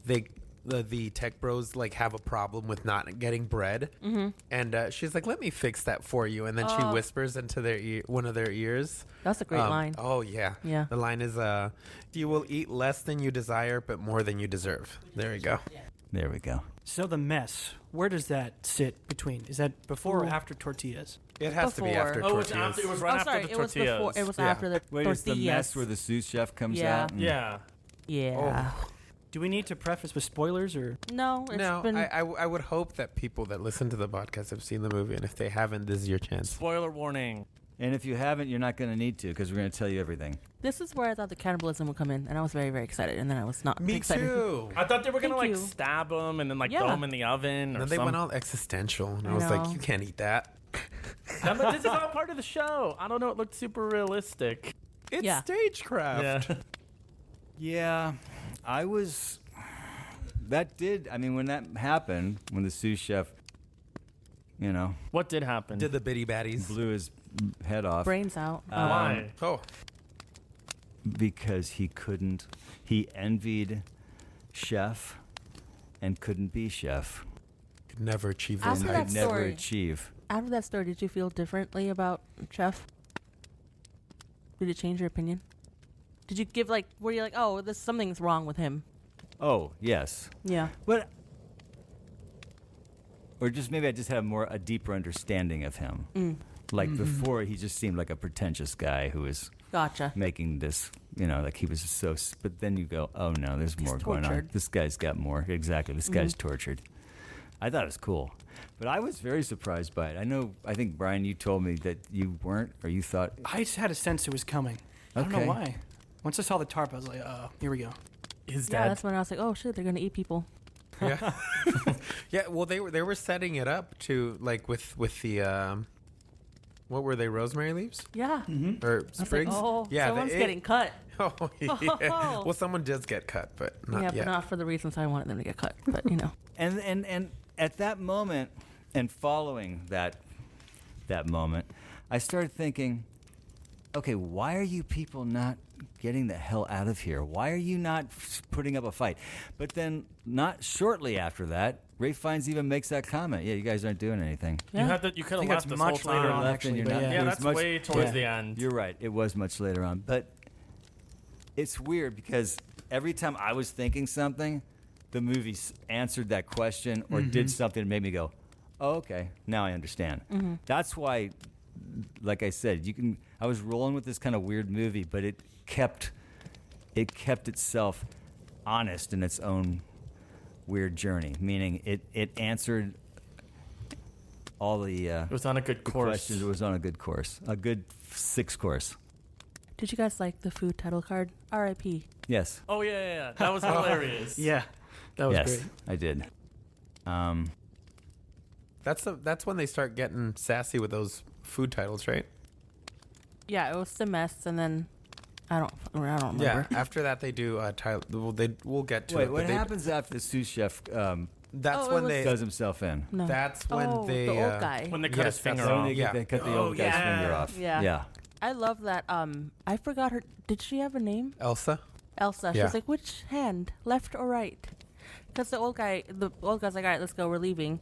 the tech bros like have a problem with not getting bread, and she's like, "Let me fix that for you," and then she whispers into one of their ears. That's a great line. Oh yeah, Yeah. The line is, "You will eat less than you desire, but more than you deserve." There you go. There we go. So the mess, where does that sit between? Is that before or after tortillas? It has to be Before. after Oh, it tortillas. was right Oh, after sorry, the it was tortillas. before. It was Yeah. after the Wait, it's tortillas. the mess where the sous chef comes Yeah. out? and- Yeah. Yeah. Do we need to preface with spoilers or? No, it's No, been. I would hope that people that listen to the podcast have seen the movie, and if they haven't, this is your chance. Spoiler warning. And if you haven't, you're not going to need to because we're going to tell you everything. This is where I thought the cannibalism would come in, and I was very, very excited, and then I was not Me excited. too. I thought they were gonna Thank like you. stab them and then like Yeah. throw them in the oven And or then they something. went all existential, and I I was like, know. "You can't eat that." But this is all part of the show. I don't know. It looked super realistic. It's Yeah. stagecraft. Yeah. Yeah, I was. That did. I mean, when that happened, when the sous chef, What did happen? Did the bitty baddies? blew his head off Brains out. Why? Oh, because he couldn't. He envied chef and couldn't be chef. could never achieve After those And that could heights. never story- achieve. After that story, did you feel differently about Chef? Did it change your opinion? Did you give were you like, oh, this something's wrong with him? Oh yes, Yeah. but or just maybe I just had a deeper understanding of him. Like before, he just seemed like a pretentious guy who was Gotcha. making this, like he was so. But then you go, oh no, there's more going on. tortured. This guy's got more. Exactly, this guy's tortured. I thought it was cool, but I was very surprised by it. I think Brian, you told me that you weren't, or you thought. I just had a sense it was coming. I don't Okay. know why. Once I saw the tarp, I was like, here we go. His Yeah, dad. that's when I was like, oh shit, they're gonna eat people. Yeah, yeah. Well, they were setting it up to like with the what were they? Rosemary leaves Yeah. or I was like, sprigs? oh, yeah, someone's getting cut. Oh, yeah. Well, someone does get cut, but not Yeah, yet. but not for the reasons I wanted them to get cut. But And at that moment, and following that moment, I started thinking, okay, why are you people not getting the hell out of here? Why are you not putting up a fight? But then, not shortly after that, Ralph Fiennes even makes that comment. Yeah, you guys aren't doing anything. yeah. You could have I think left that's this much whole later time. on, Left actually. and you're but not- yeah. Yeah, It was that's much- way towards yeah. the end. You're right. It was much later on. But it's weird because every time I was thinking something, the movie answered that question or did something that made me go, oh, okay, now I understand. That's why, like I said, I was rolling with this kind of weird movie, but it kept itself honest in its own weird journey, meaning it answered all the It was on a good course. questions. It was on a good course, a good 6 course. Did you guys like the food title card? R.I.P. Yes. Oh yeah. That was hilarious. Yeah, that was Yes, great. I did. That's when they start getting sassy with those food titles, right? Yeah, it was the mess, and then I don't remember. Yeah. After that, they do Tyler. We'll get to Wait, it. but what they- happens after the sous chef That's Oh, it when was- they. does himself in? No. That's when they. the old guy. When they cut Yes, his finger that's When off. they, Yeah. they cut the Oh, old guy's yeah. finger off. Yeah. Yeah. I love that. I forgot her. Did she have a name? Elsa. Elsa. Yeah. She's like, which hand, left or right? Because the old guy's like, all right, let's go, we're leaving.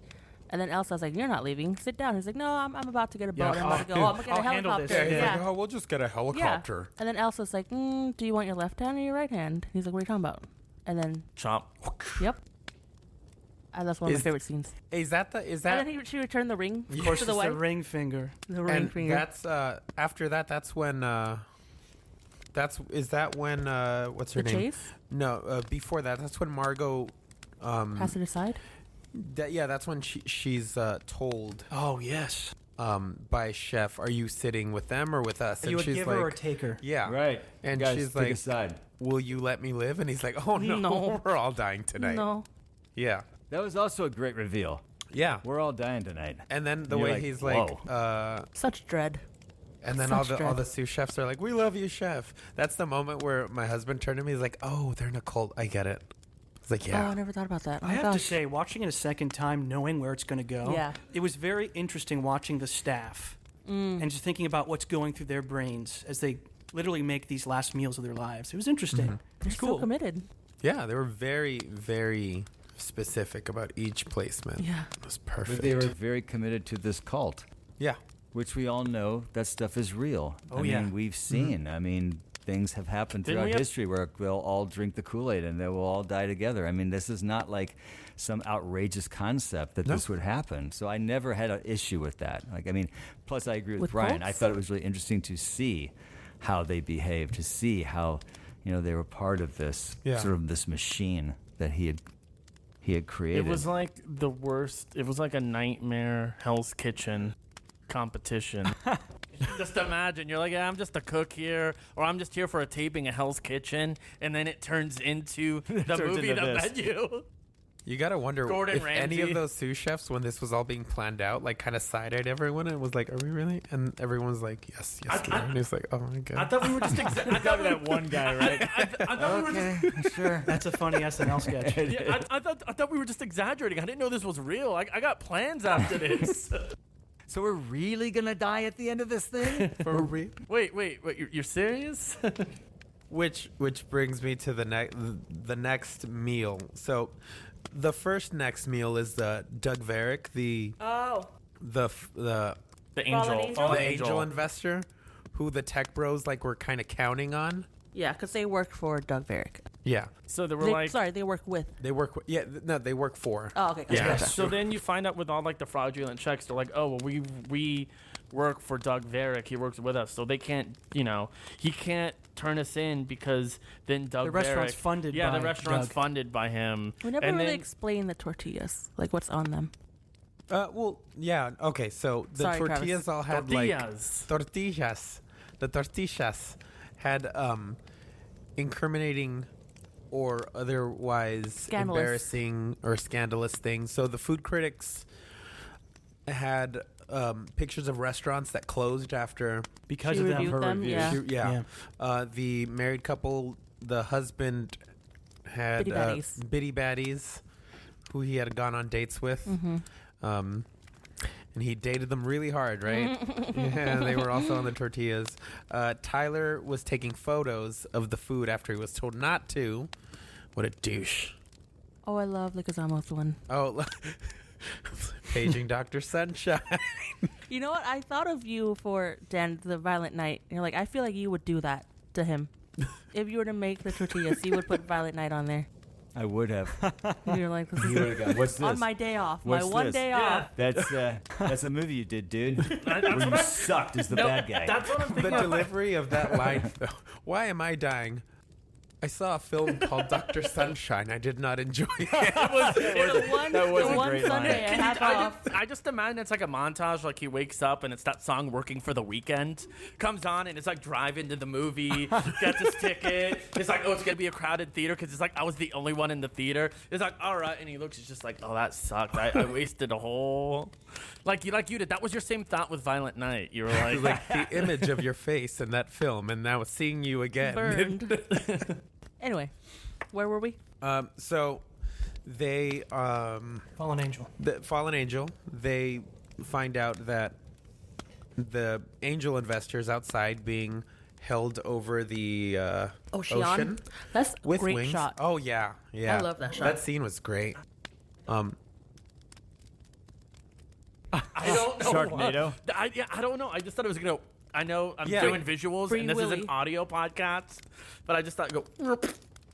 And then Elsa's like, you're not leaving. Sit down. He's like, no, I'm about to get a boat. I'm about to go. Oh, I'm gonna get a I'll handle helicopter. this. Yeah, he's Yeah. like, oh, we'll just get a helicopter. And then Elsa's like, do you want your left hand or your right hand? He's like, what are you talking about? And then, Chomp. yep. That's one of my Is- favorite scenes. Is that? And then she returned the ring Of course, to it's the the wife. ring finger. The ring And finger. that's after that. That's when. Is that when? What's her The name? chase? No, before that. That's when Margot. Pass it aside? That's when she's told Oh yes. by Chef, "Are you sitting with them or with us?" Are you a she's giver like, or a taker? "Yeah." Right. And Guys, she's take like, a side. "Will you let me live?" And he's like, "Oh no, No. we're all dying tonight." No. Yeah, That was also a great reveal. yeah. We're all dying tonight. And then the You're way like, he's whoa. like, Such dread. and then Such all dread. the sous chefs are like, "We love you, Chef." That's the moment where my husband turned to me. He's like, "Oh, they're in a cult. I get it." It's like, Oh, "Yeah." I never thought about that. Oh I my have gosh. to say, watching it a second time, knowing where it's going to go, Yeah. it was very interesting watching the staff and just thinking about what's going through their brains as they literally make these last meals of their lives. It was interesting. Mm-hmm. It was So cool. committed. Yeah, they were very, very specific about each placement. Yeah. It was But perfect. they were very committed to this cult, Yeah. which we all know that stuff is real. Oh, I yeah. mean, we've seen. I mean, things have happened Didn't throughout we have- history where they'll all drink the Kool-Aid and they will all die together. I mean, this is not like some outrageous concept that No. this would happen. So I never had an issue with that. Like, I mean, plus I agree with With Brian. I cults? thought it was really interesting to see how they behaved, to see how, they were part of this Yeah. sort of this machine that he had created. It was like the worst. It was like a nightmare Hell's Kitchen competition. Just imagine you're like, yeah, I'm just a cook here, or I'm just here for a taping of Hell's Kitchen, and then it turns into the turns movie, into the this. menu. You gotta wonder Gordon if any of Ramsay. those sous chefs, when this was all being planned out, like kind of side-eyed everyone and was like, "Are we really?" And everyone was like, "Yes, yes." I- and he's like, "Oh my I god." thought we were just. I thought we that one guy, right? I thought we were just. sure. That's a funny SNL sketch. Yeah, I thought we were just exaggerating. I didn't know this was real. I got plans after this. So we're really gonna die at the end of this thing? wait, you're serious? Which brings me to the next meal. So, the first next meal is the Doug Varick, the Oh. The angel. angel? Fallen the angel investor, who the tech bros were kind of counting on. Yeah, because they work for Doug Varick. Yeah, So they were They work with. they work. They work for. Oh, okay. Gotcha, Yeah. gotcha. So then you find out with all the fraudulent checks, they're like, oh, well, we work for Doug Varick. He works with us, so they can't, he can't turn us in because then Doug The restaurant's Varick- funded Yeah, by the restaurant's Doug. funded by him. We never and really then, explain the tortillas, like what's on them. Well, yeah. Okay, so the Sorry, tortillas Travis. all had Tortillas. tortillas. The tortillas had incriminating or otherwise Scandalous. embarrassing or scandalous things. So the food critics had pictures of restaurants that closed after. Because She of them. reviewed her them, reviews. yeah. The married couple, the husband had Bitty baddies. bitty baddies who he had gone on dates with. And he dated them really hard, right? Yeah, they were also on the tortillas. Tyler was taking photos of the food after he was told not to. What a douche. Oh, I love the Gazamos one. Oh, paging Dr. Sunshine. You know what? I thought of you for Dan, the Violent Night. You're like, I feel like you would do that to him. If you were to make the tortillas, you would put Violent Night on there. I would have. You're like, this You is would have gone, what's this? on my day off. What's my one this? day Yeah. off. That's a movie you did, dude. Where what you I- sucked as the No, bad guy. That's what I'm The thinking. delivery of that line. Why am I dying? I saw a film called Dr. Sunshine. I did not enjoy it. that was the a one great line. Sunday I have off. I just imagine it's like a montage, like he wakes up and it's that song "Working for the Weekend" comes on, and it's like driving to the movie, gets his ticket. It's like, oh, it's gonna be a crowded theater because it's like I was the only one in the theater. It's like, all right, and he looks, it's just like, oh, that sucked. I wasted a whole, like you did. That was your same thought with Violent Night. You were like, Like the image of your face in that film, and now seeing you again. Burned. Anyway, where were we? So they Fallen Angel. the Fallen Angel, they find out that the angel investors outside being held over the ocean That's a with great wings. shot. Oh yeah, yeah. I love that shot. That scene was great. I don't know. Sharknado? I don't know. I just thought it was gonna. I know I'm Yeah. doing visuals, Free and this is Willy. an audio podcast, but I just thought go.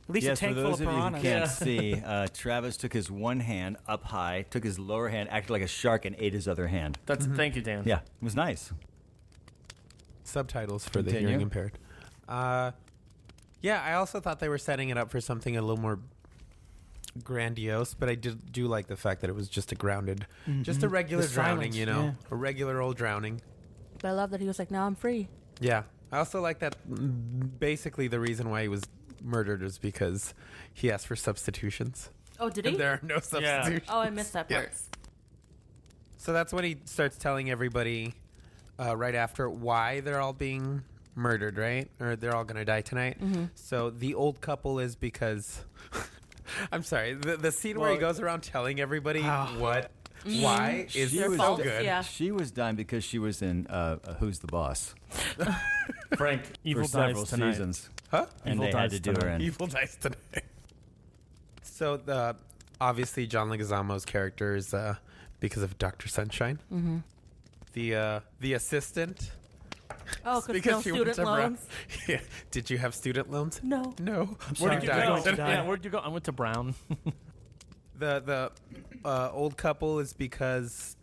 At least Yes, a tank for full those of of you who piranhas. can't Yeah. see, Travis took his one hand up high, took his lower hand, acted like a shark, and ate his other hand. That's thank you, Dan. Yeah, it was nice. Subtitles for the Continue. hearing impaired. Yeah, I also thought they were setting it up for something a little more grandiose, but I do like the fact that it was just a grounded, just a regular The drowning, silence, you know, yeah. a regular old drowning. But I love that he was like, now I'm free. Yeah, I also like that. Basically, the reason why he was murdered was because he asked for substitutions. Oh, did And he? there are no substitutions. Oh, I missed that part. Yes. So that's when he starts telling everybody right after why they're all being murdered, right? Or they're all going to die tonight. So the old couple is because... I'm sorry. The scene where he goes around telling everybody why is She so was- good. Yeah. She was dying because she was in Who's the Boss Frank, evil for several dies tonight. seasons, Huh? and Evil they had dies to do her tonight. in. Evil dies tonight. So obviously John Leguizamo's character is because of Dr. Sunshine. The assistant... Oh, because no she went student to Brown. loans. Yeah. Did you have student loans? No. No. sorry. Where did you I go? went to die. Yeah, where'd you go? I went to Brown. The old couple is because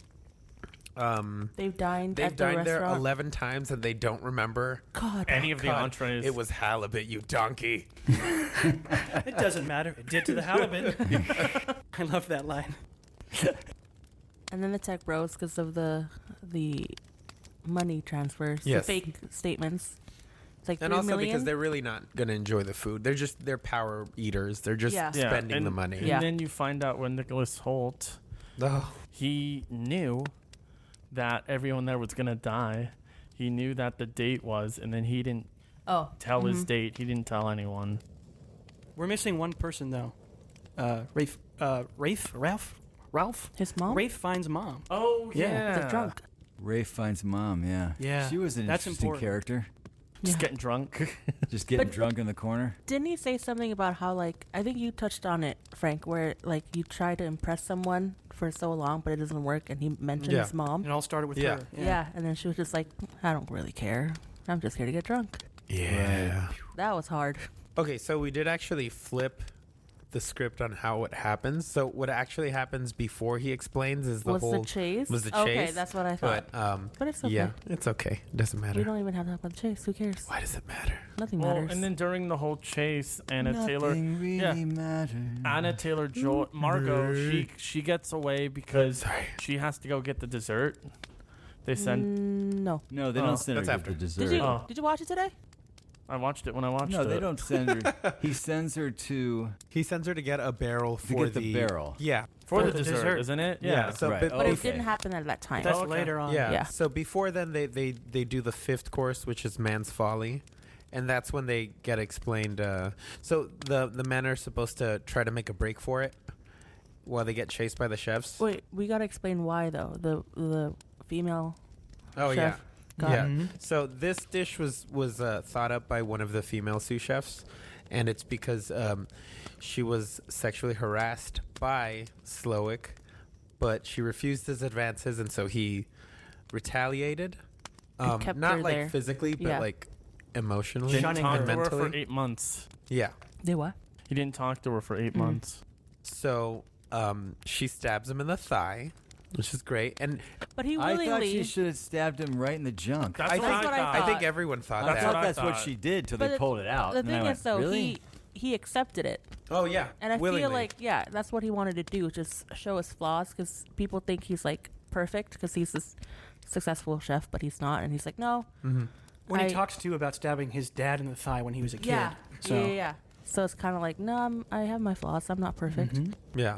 They've dined they've at the dined there restaurant. 11 times and they don't remember God. Any of the God, entrees. It was halibut, you donkey. It doesn't matter. It did to the halibut. I love that line. And then the tech bros because of the money transfers, Yes. the fake statements. It's like And 3 also million. because they're really not going to enjoy the food. They're power eaters. They're just Yeah. Yeah, spending and- the money. And Yeah. then you find out when Nicholas Hoult, Oh, he knew that everyone there was gonna die. He knew that the date was, and then he didn't tell his date. He didn't tell anyone. We're missing one person though. Ralph. His mom. Rafe finds mom. Oh Yeah. The drunk. Ray finds mom. Yeah, Yeah, She was an that's interesting important. character. Just getting drunk. Just getting But- drunk in the corner. Didn't he say something about how, like, I think you touched on it, Frank, where, like, you try to impress someone for so long, but it doesn't work, and he mentioned Yeah. his mom. It all started with Yeah. her. Yeah. And then she was just like, I don't really care. I'm just here to get drunk. yeah. That was hard. Okay, so we did actually flip the script on how it happens. So what actually happens before he explains is the Was whole the chase? was the Okay, chase. that's what I thought. But But it's okay. yeah, it's okay. It doesn't We matter. don't even have to talk about the chase. Who cares? Why does it matter? Nothing Well, matters. and then during the whole chase, Anna Nothing really yeah. matters. Anna Taylor-Joy, Margot, she gets away because Sorry. she has to go get the dessert. They send. No. No, they Oh, don't send her that's to the after. dessert. Did you Oh. did you watch it today? I watched it when I watched No, it. they don't send her. He sends her to. He sends her to get a barrel for get the barrel. Yeah. for the the dessert, dessert. isn't it? Yeah. So Right. but, Oh, But okay. it didn't happen at that time. That's Okay. later on. yeah. Yeah. So before then they do the fifth course, which is man's folly. And that's when they get explained. So the men are supposed to try to make a break for it while they get chased by the chefs. Wait, we gotta explain why though. The female Oh chef got yeah. Mhm. So this dish was thought up by one of the female sous chefs, and it's because she was sexually harassed by Slowick, but she refused his advances, and so he retaliated. And kept Not her like there. physically, but Yeah. like emotionally Didn't Shunning talk and to her mentally. for 8 months. Yeah. They what? He didn't talk to her for 8 months. So she stabs him in the thigh, which is great. And But he I thought willingly. she should have stabbed him right in the junk. That's I what think, I thought. I think everyone thought I that. thought what I that's what thought. she did till But they pulled it out. The And I thing went, is, though, really? he accepted it, Oh, yeah. and I willingly. feel like that's what he wanted to do, just show his flaws, because people think he's like perfect because he's this successful chef, but he's not, and he's like, no. When I- he talks too about stabbing his dad in the thigh when he was a kid. Yeah. So. Yeah. So it's kind of like, no, I have my flaws. I'm not perfect. Yeah.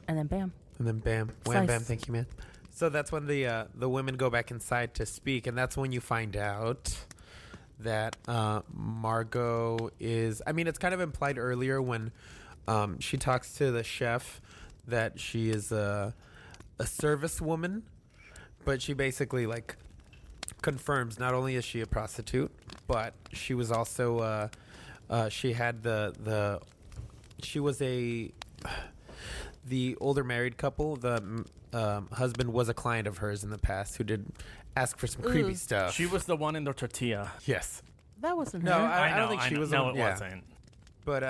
And then bam. And then bam, wham, Slice. bam, thank you, man. So that's when the women go back inside to speak, and that's when you find out that Margot is. I mean, it's kind of implied earlier when she talks to the chef that she is a service woman, but she basically like confirms not only is she a prostitute, but she was also she had she was the older married couple. The husband was a client of hers in the past who did ask for some creepy Ooh. stuff. She was the one in the tortilla. Yes, That wasn't No, her. I don't think she was. No, the- it yeah. wasn't. but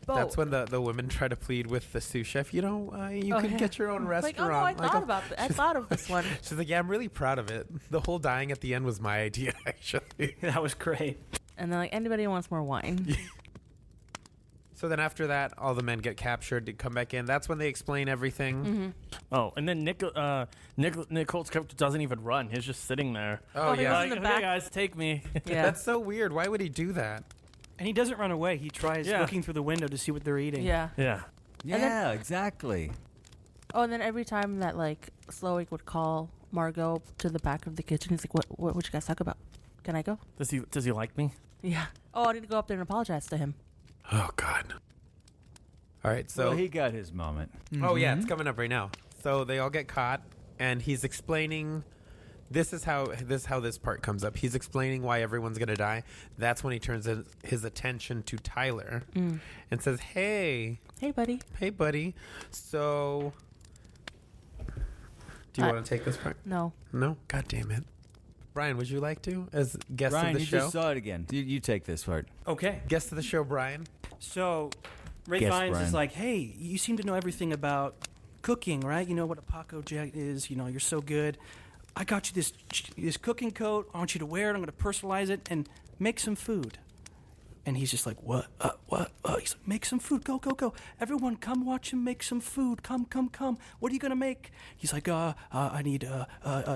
that's when the women try to plead with the sous chef. You know, you Oh, can yeah. get your own Like, restaurant. oh no, I Like, thought about I thought of this one. She's like, yeah, I'm really proud of it. The whole dying at the end was my idea, actually. That was great. And then like, anybody wants more wine? So then after that, all the men get captured to come back in. That's when they explain everything. Oh, and then Nick Holt's character doesn't even run. He's just sitting there. Oh, he yeah. was Like, in the okay, back. guys, take me. Yeah. That's so weird. Why would he do that? And he doesn't run away. He tries Yeah. looking through the window to see what they're eating. Yeah. Yeah. Yeah, exactly. Oh, and then every time that like Slowick would call Margot to the back of the kitchen, he's like, "What would you guys talk about? Can I go?" Does he like me? Yeah. Oh, I need to go up there and apologize to him. Oh, God. All right, so... Well, he got his moment. Oh, yeah, it's coming up right now. So they all get caught, and he's explaining... This is how this part comes up. He's explaining why everyone's going to die. That's when he turns his attention to Tyler and says, hey, Hey, buddy. buddy. So... Do you want to take this part? No. No? God damn it. Brian, would you like to, as guest Brian, of the you show? just saw it again. You take this part. Okay. Guest of the show, Brian. So, Ray Guess, Fiennes Brian. is like, hey, you seem to know everything about cooking, right? You know what a Paco Jet is. You know, you're so good. I got you this cooking coat. I want you to wear it. I'm going to personalize it and make some food. And he's just like, what? What? He's like, make some food. Go, go, go. Everyone, come watch him make some food. Come, come, come. What are you going to make? He's like, I need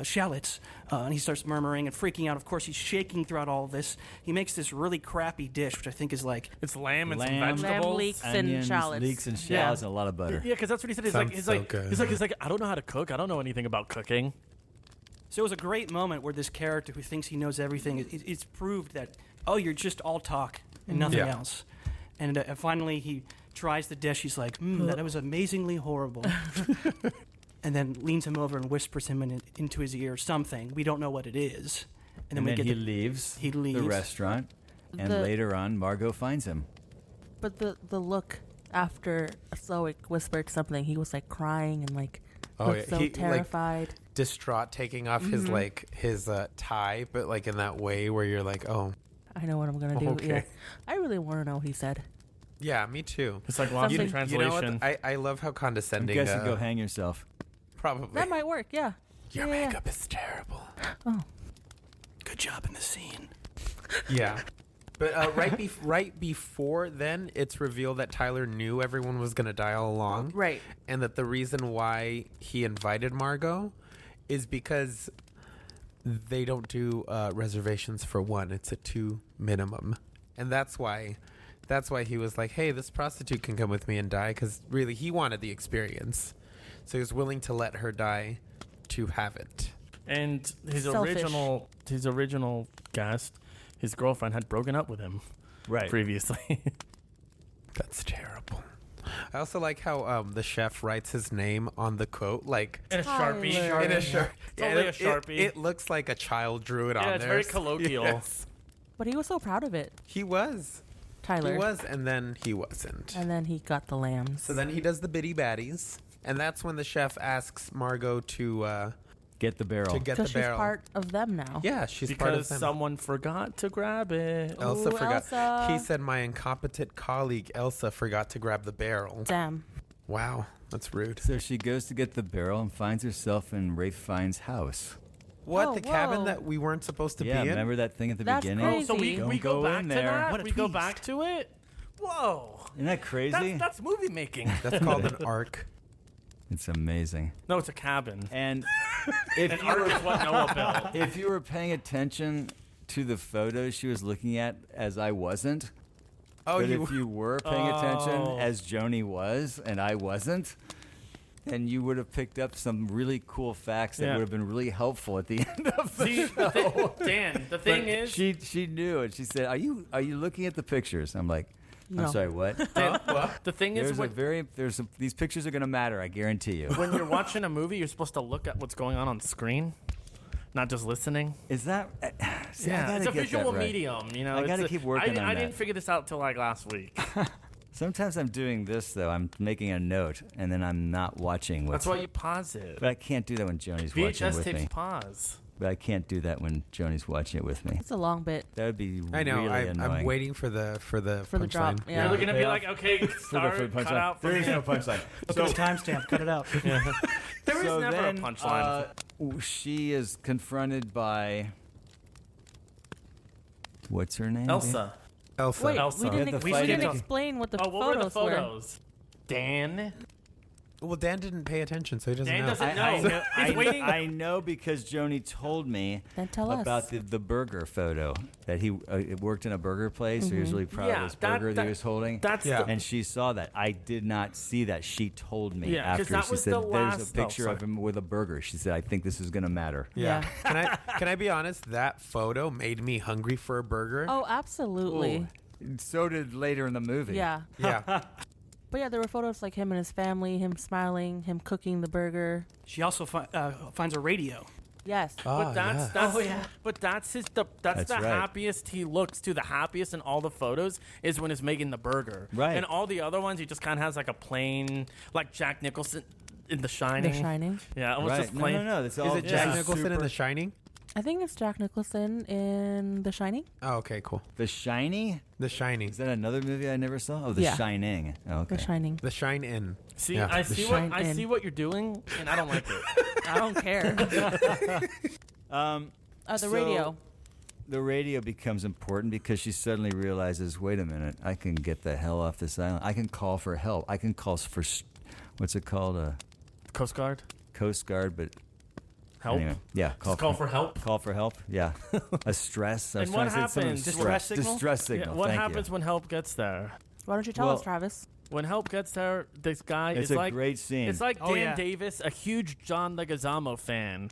shallots. And he starts murmuring and freaking out. Of course, he's shaking throughout all of this. He makes this really crappy dish, which I think is like, It's lamb and Lamb. some Lamb vegetables. leeks and Onions, shallots. leeks and Yeah. shallots, and a lot of butter. Yeah, because that's what he said. He's Sounds so good. he's like, I don't know how to cook. I don't know anything about cooking. so it was a great moment where this character who thinks he knows everything, it's proved that, oh, you're just all talk and nothing Yeah. else. And finally he tries the dish. He's like, that was amazingly horrible. And then leans him over and whispers him into his ear something. We don't know what it is. And we then get he the- leaves he the leaves. restaurant, and The- later on, Margot finds him. But the look after Slowick whispered something, he was like crying and like looked so He, like, terrified. distraught, taking off his tie, but like in that way where you're like, oh, I know what I'm gonna do. Okay. Yeah. I really want to know what he said. yeah, me too. It's like lost in Something- You know translation. what? I love how I'm condescending. guessing go hang yourself. Probably. That might work. Yeah. Your Yeah, yeah. makeup is terrible. Good job in the scene. Yeah. But right before then, it's revealed that Tyler knew everyone was going to die all along. Right. And that the reason why he invited Margot is because they don't do reservations for one. It's a 2 minimum. And that's why he was like, hey, this prostitute can come with me and die, because really he wanted the experience. So he was willing to let her die to have it. And his Selfish. original guest, his girlfriend had broken up with him Right. previously. That's terrible. I also like how the chef writes his name on the coat, like In a Sharpie. Tyler. in a shirt. Totally a Sharpie. It looks like a child drew it on Yeah, there. it's very colloquial. Yes. But he was so proud of it, He was. Tyler. He was, and then he wasn't. And then he got the lambs. So then he does the bitty baddies, and that's when the chef asks Margot to get the barrel. to get the Because she's barrel. part of them now. Yeah, she's part of Because them. someone forgot to grab it. Elsa Ooh, forgot. Elsa. He said my incompetent colleague Elsa forgot to grab the barrel. Damn. Wow, that's rude. So she goes to get the barrel and finds herself in Ralph Fiennes' house. What, Oh, the cabin whoa. that we weren't supposed to Yeah, be in? remember that thing at the That's beginning? crazy. So we Don't go go back in to there. that? What a We go twist. back to it? Whoa. Isn't that crazy? That's movie making. That's called an arc. It's amazing. No, it's a cabin. And if An you arc were is what Noah built. if you were paying attention to the photos she was looking at, as I wasn't, Oh, but you. if you were paying attention, Oh. as Joni was and I wasn't, then you would have picked up some really cool facts that Yeah. would have been really helpful at the end of the See, show. Dan, the thing But is, she knew it. She said, "Are you looking at the pictures?" I'm like, No. "I'm sorry, what?" the thing is, These pictures are going to matter. I guarantee you. when you're watching a movie, you're supposed to look at what's going on screen, not just listening. Is that? See, I Yeah, gotta it's a get that visual right. medium. You know, I gotta it's keep working on I that. didn't figure this out till like last week. Sometimes I'm doing this though. I'm making a note and then I'm not watching. That's why you pause it. But I can't do that when Joni's watching VHS with tapes me. pause. But I can't do that when Joni's watching it with me. It's a long bit That would be I know. really annoying. I'm waiting for the for the punchline. drop. Yeah. You're gonna be Yeah. like, okay, start, for the cut punchline. out. There is no punchline. Look at the timestamp. Cut it out. There is So never then, a punchline. she is confronted by what's her name? Elsa. Elsa. Wait, Elsa. we Yeah, didn't, the we fight didn't at the- explain what the Oh, what were the photos were. photos? Dan. Well, Dan didn't pay attention, so he doesn't Dan know. doesn't know. I know, He's waiting. I know because Joni told me Then tell about us. the burger photo that he worked in a burger place. So he was really proud Yeah, of his that- burger that that- he was holding. That's Yeah. the, And she saw that. I did not see that. She told me Yeah, 'cause after. that She was said, the "There's last- a picture oh, of sorry. him with a burger." She said, "I think this is going to matter." Yeah. Can I be honest? That photo made me hungry for a burger. Oh, absolutely. So did later in the movie. Yeah. Yeah. But yeah, there were photos like him and his family, him smiling, him cooking the burger. She also finds a radio. Yes. but that's but that's That's the right. happiest he looks to. The happiest in all the photos is when he's making the burger. Right. And all the other ones, he just kind of has like a plain, like Jack Nicholson in The Shining. The Shining. Yeah, it was Right. just No, plain. no, no. That's Is all. it Jack this Nicholson in super- The Shining? I think it's Jack Nicholson in The Shining. Oh, okay, cool. The Shining? The Shining. Is that another movie I never saw? Oh, The Yeah. Shining. Oh, okay. The Shining. The Shine In. See, Yeah. I The see Shine what I in. see what you're doing, and I don't like it. I don't care. The So- radio. The radio becomes important because she suddenly realizes, wait a minute, I can get the hell off this island. I can call for help. I can call for, what's it called? A Coast Guard, Coast Guard, but help. anyway. Yeah, Call for help. Call for help. Yeah, a stress. I was And trying what to say something happens? Distress signal? Distress Yeah, signal. what Thank happens you. when help gets there? Why don't you tell Well- us, Travis? When help gets there, this guy It's is a like great scene. It's like Oh, Dan yeah. Davis, a huge John Leguizamo fan.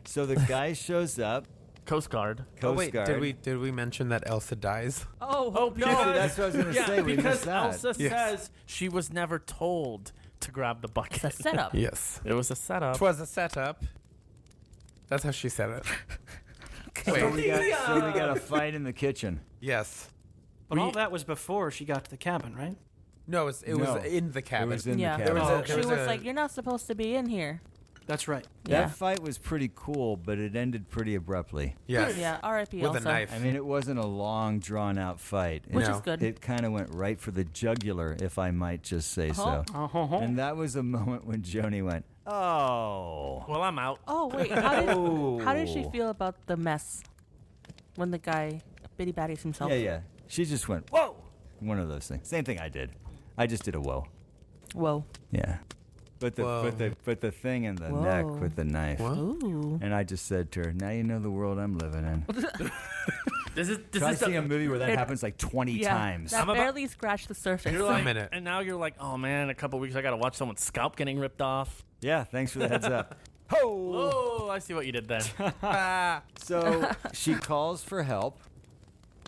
So the guy shows up. Coast Guard. Coast wait, Guard. did we mention that Elsa dies? Oh, Yeah, see, that's what I was going to yeah, say. We because missed that. Elsa Yes. says she was never told to grab the bucket. It's a setup. Yes. It was a setup. It was a setup. That's how she said it. So Wait. we got a fight in the kitchen. Yes. But all that was before she got to the cabin, right? No, it No. was in the cabin. It was in Yeah. the There cabin. was a- She there was a- like, "You're not supposed to be in here." That's right. That Yeah. fight was pretty cool, but it ended pretty abruptly. Yes. Yeah. R.I.P. With Elsa. a knife. I mean, it wasn't a long, drawn-out fight. Which No. is good. It kind of went right for the jugular, if I might just say so. Uh-huh. And that was a moment when Joni went, "Oh." Well, I'm out. Oh wait, how did she feel about the mess when the guy bitty baddies himself? Yeah. She just went, "Whoa!" One of those things. Same thing I did. I just did a whoa. Whoa. Yeah. But the Whoa. but the thing in the Whoa. neck with the knife. What? Ooh. And I just said to her, "Now you know the world I'm living in." This Try is seeing a movie where that happens like 20 Yeah. times. That I'm about- barely scratched the surface. You're a like, minute. and now you're like, oh man, in a couple weeks I gotta watch someone's scalp getting ripped off. Yeah, thanks for the heads up. Ho! Oh, I see what you did there. So she calls for help,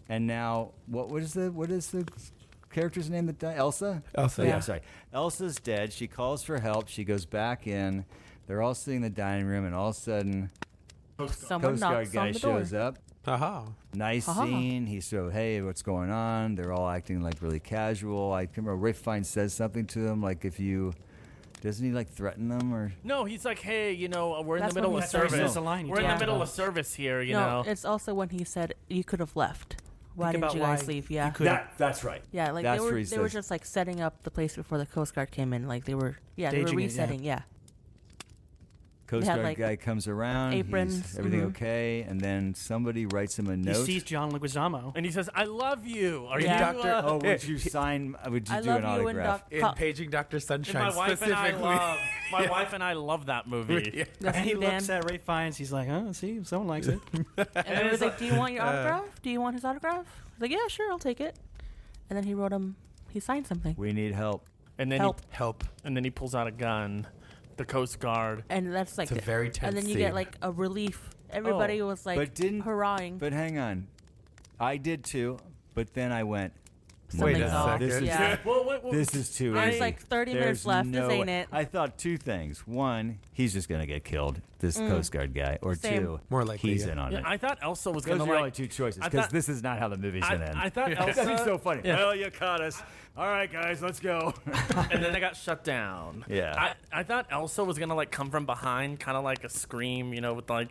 and now what is the character's name that died? Elsa. Elsa. Oh, yeah, Yeah. sorry. Elsa's dead. She calls for help. She goes back in. They're all sitting in the dining room, and all of a sudden, Someone Coast Guard knocks guy on the door. shows up. Haha. Nice Uh-huh. scene. He's so, hey, what's going on? They're all acting like really casual. I can remember Ralph Fiennes says something to them, like if you Doesn't he like threaten them or? No, he's like, hey, we're in That's the middle when of he says service. the line he We're in the talked middle about. of service here, you no, know. it's also when he said you could have left. Why Think didn't about you guys why leave? Yeah. you could- That's right. Yeah, like That's they where he were says- just like setting up the place before the Coast Guard came in. Like they were they were Staging it, yeah. resetting. Yeah. Coast had, Guard like, guy comes around. aprons, Everything mhm. okay? And then somebody writes him a He note. sees John Leguizamo. And he says, I love you. Are Yeah. you Doctor- Oh, would you sign? Would you I do love an you and autograph? In Paging Dr. And Sunshine my wife and I specifically. love my wife and I love that movie. Yeah. That's And he you, Dan. looks at Ray Fiennes. He's like, oh, see, someone likes it. And he was like, "Do you want your autograph? Do you want his autograph?" He's like, "Yeah, sure, I'll take it." And then he signed something. We need help. And then Help. Help. and then he pulls out a gun. The Coast Guard. And that's like, It's a very tense and then you scene. get like a relief. Everybody was like but didn't- hurrahing. But hang on, I did too. But then I went. Wait Something's a off. second. This is Yeah. this is too There's easy. like 30 There's minutes left. no This ain't way. it. I thought two things. One, he's just gonna get killed. This Coast Guard guy. Or Same. two, More likely, he's yeah. in on Yeah, it. I thought Elsa was Those gonna are the only like. two choices I because thought- this is not how the movie's gonna end. I thought Elsa. That'd be so funny. Yeah. Well, you caught us. All right, guys, let's go. And then they got shut down. Yeah. I thought Elsa was gonna like come from behind, kind of like a scream, with like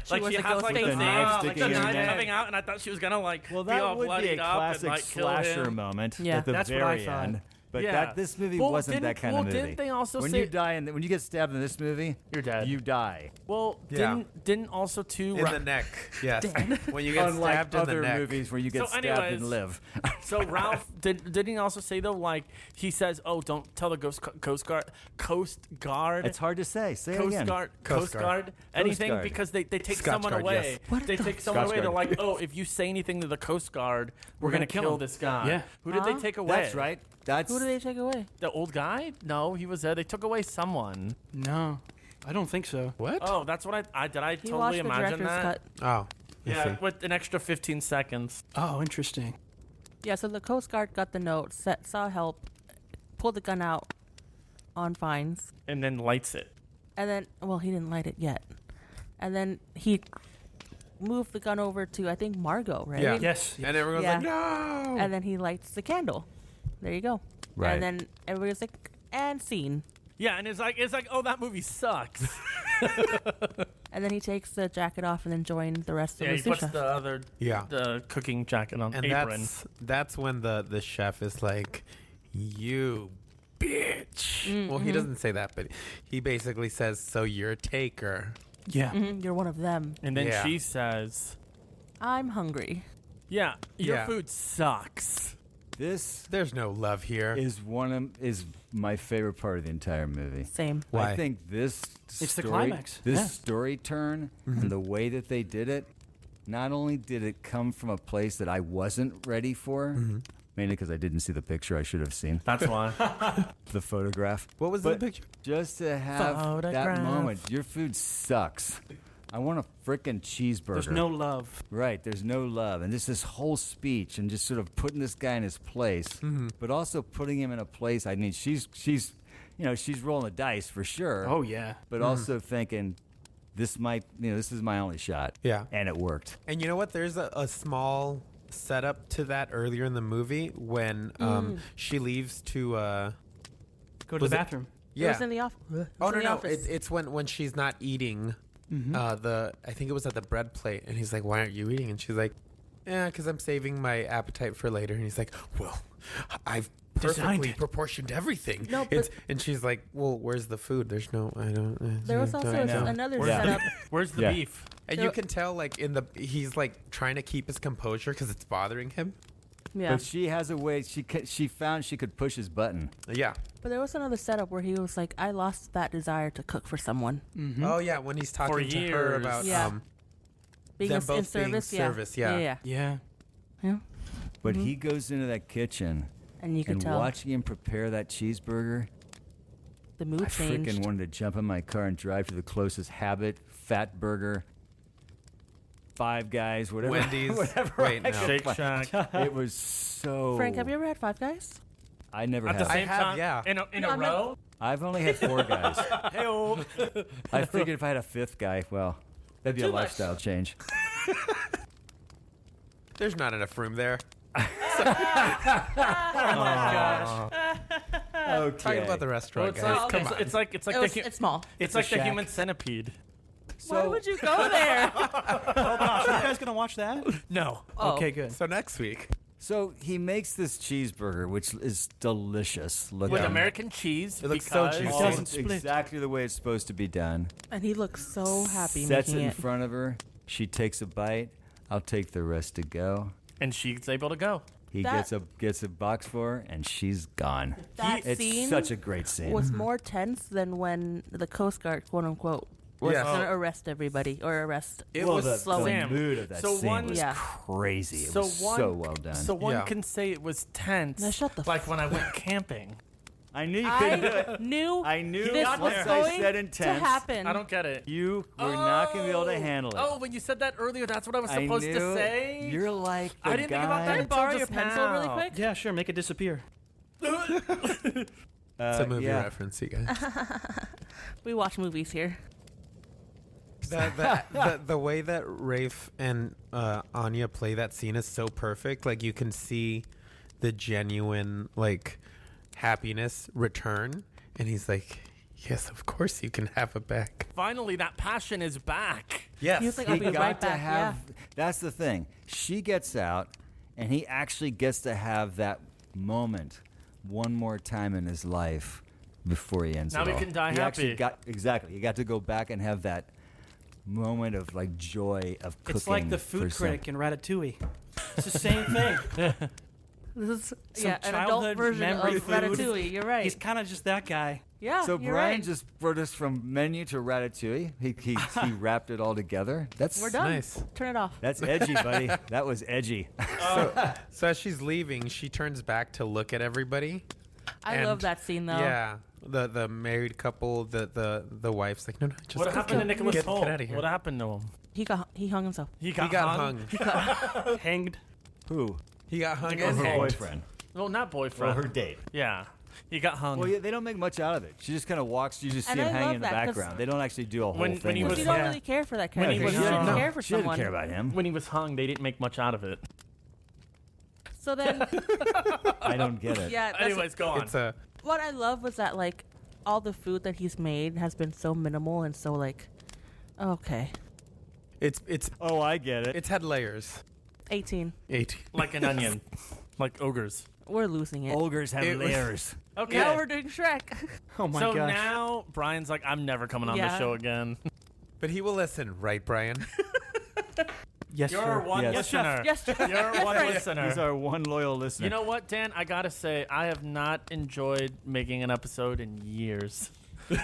She was she a has ghost like face. the The knife knife, sticking the in your knife neck. coming out, and I thought she was gonna like Well, be that all would be a bloodied up classic and like kill slasher him. moment Yeah. at the That's what I very thought. end. But Yeah. this movie Well, wasn't that didn't- kind well, of movie. didn't they also when say- you die and when you get stabbed in this movie, You're dead. You die. Well, Yeah. didn't also too. In the neck. Yes. When you get Unlike stabbed in other the neck. movies where you get So stabbed anyways- and live. So Ralph didn't he also say though, like he says, "Oh, don't tell the Coast Guard." It's hard to say. Say it Coast again. Guard, Coast Coast Guard. Guard, anything Guard. because they take Scotch someone Guard, away. yes. They take someone Scotch away. They're Guard. like, oh, if you say anything to the Coast Guard, we're gonna kill kill him. this guy. Yeah. Who did they Huh? take away? That's right. That's Who did they take away? The old guy? No, he was there. They took away someone. No, I don't think so. What? Oh, that's what I did. I He totally watched the imagine director's that. cut. Oh. I Yeah, see. with an extra 15 seconds. Oh, interesting. Yeah, so the Coast Guard got the note, saw help, pulled the gun out on Fiennes, And then lights it. and then, well, he didn't light it yet. And then he moved the gun over to, I think, Margot, right? Yeah. Yes. And everyone's Yeah. like, no. And then he lights the candle. There you go. Right. And then everybody's like, and scene. Yeah, and it's like, oh, that movie sucks. And then he takes the jacket off and then joins the rest Yeah, of he the sous puts chef. the cooking jacket on And apron. that's when the chef is like, you bitch. Well, he doesn't say that, but he basically says, so you're a taker. Yeah. Mhm, you're one of them. And then Yeah. she says, I'm hungry. yeah, your Yeah. food sucks. this There's no love here. is my favorite part of the entire movie. Same. Why? I think this It's the story, climax. This Yeah. story turn and the way that they did it, not only did it come from a place that I wasn't ready for, mainly because I didn't see the picture I should have seen, That's why. the photograph. What was But the picture? just to have that Photograph. moment, your food sucks. I want a frickin' cheeseburger. There's no love. Right, there's no love. And just this whole speech and just sort of putting this guy in his place, but also putting him in a place. I mean, she's rolling the dice for sure. Oh yeah. But also thinking, this is my only shot. Yeah. And it worked. And you know what? There's a small setup to that earlier in the movie when she leaves to Go to Was the it- bathroom. It was yeah. in the office. Oh no, it's when she's not eating I think it was at the bread plate, and he's like, why aren't you eating? And she's like, yeah, because I'm saving my appetite for later. And he's like, well, I've Designed perfectly it. proportioned everything. No, And she's like, well, where's the food? There's no, I don't. There was also I know. another Yeah. setup. Where's the Yeah. beef? And you can tell, like, he's like trying to keep his composure because it's bothering him. Yeah. But she has a way. She found she could push his button. Yeah. But there was another setup where he was like, I lost that desire to cook for someone. Oh yeah, when he's talking to her years. about Yeah. Being them in both being service, service, yeah. yeah. Yeah. Yeah. But he goes into that kitchen And you could and tell watching him prepare that cheeseburger, the mood I freaking changed. wanted to jump in my car and drive to the closest Habit, Fat Burger, Five Guys, whatever. Wendy's. whatever. Wait, I no. could Shake find. Shack. It was so. Frank, have you ever had Five Guys? I never At the have. same have, time, yeah. in No, a I'm not- row. I've only had 4 guys. Hey-oh. I figured if I had a 5th guy, well, that'd be a Too much. lifestyle change. There's not enough room there. Okay. Talking about the Well, restaurant, it's, guys. like, Come it's, on. it's like it's like It the was, hu- it's small. it's a like the shack. human centipede. Why would you go there? Oh gosh, are you guys gonna watch that? No. Oh. Okay, good. So next week. So he makes this cheeseburger, which is delicious looking. With American cheese. It looks so because- juicy. All doesn't split. exactly the way it's supposed to be done. And he looks so happy Sets making it in it. front of her. She takes a bite. I'll take the rest to go. And she's able to go. He That- gets a box for her, and she's gone. That It's scene such a great scene. was more tense than when the Coast Guard, quote unquote, was Yes. going to arrest everybody or arrest. It well, was the slowing. the mood of that So scene one- was Yeah. crazy. It So was one, so well done. So one Yeah. can say it was tense. Now shut the like f- when I went camping. I knew you couldn't do it. I knew I knew this once was I going said to intense, happen. I don't get it. You were not going to be able to handle it. Oh, when you said that earlier, that's what I was I supposed knew to it. say. You're like the I didn't think about guy- that Can I borrow until your just pencil really now. quick? Yeah, sure. Make it disappear. It's a movie yeah. reference, you guys. We watch movies here. The way that Rafe and Anya play that scene is so perfect. Like you can see the genuine like happiness return, and he's like, "Yes, of course you can have it back." Finally, that passion is back. Yes, He was like, He I'll be got right to back. have. That's the thing. She gets out, and he actually gets to have that moment one more time in his life before he ends Now it he all. can die he actually happy. got exactly. He got to go back and have that moment of like joy of cooking. It's like the food for some- critic in Ratatouille. It's the same thing. This is Some an adult childhood version memory of food. Ratatouille. You're right. He's kind of just that guy. Yeah, So you're Brian right. just brought us from menu to Ratatouille. He wrapped it all together. That's We're done. nice. Turn it off. That's edgy, buddy. That was edgy. So as she's leaving, she turns back to look at everybody. I and- love that scene though. Yeah, the married couple, the wife's like, no, just What go- happened to Nicholas get Hoult? out of here. What happened to him? He hung himself. He He got hung. Hanged. Who? He got hung Nicholas and Her Hoult. hanged. boyfriend. Well, not Or boyfriend. her date. Yeah. He got hung. Well, yeah, they don't make much out of it. She just kind of walks. You just see And him I hanging love in the that 'cause background. They don't actually do a whole when thing. he with was- Because it. you don't yeah. really care for that When character. he You was don't young. really No, care for She didn't someone. care about him. when he was hung, they didn't make much out of it. So then, I don't get it. yeah. That's Anyways, go on. It's a what I love was that like all the food that he's made has been so minimal and so like, okay, it's Oh, I get it. it's had layers. 18. 18. Like an onion. Like ogres. We're losing it. Ogres have It was- layers. Okay. Now we're doing Shrek. Oh my so gosh. now Brian's like, I'm never coming on the Yeah. show again. But he will listen, right, Brian? Yes, You're sir. one Yes. listener. Yes, Chef. You're Yes, one right. listener. He's our one loyal listener. You know what, Dan? I gotta say, I have not enjoyed making an episode in years. Am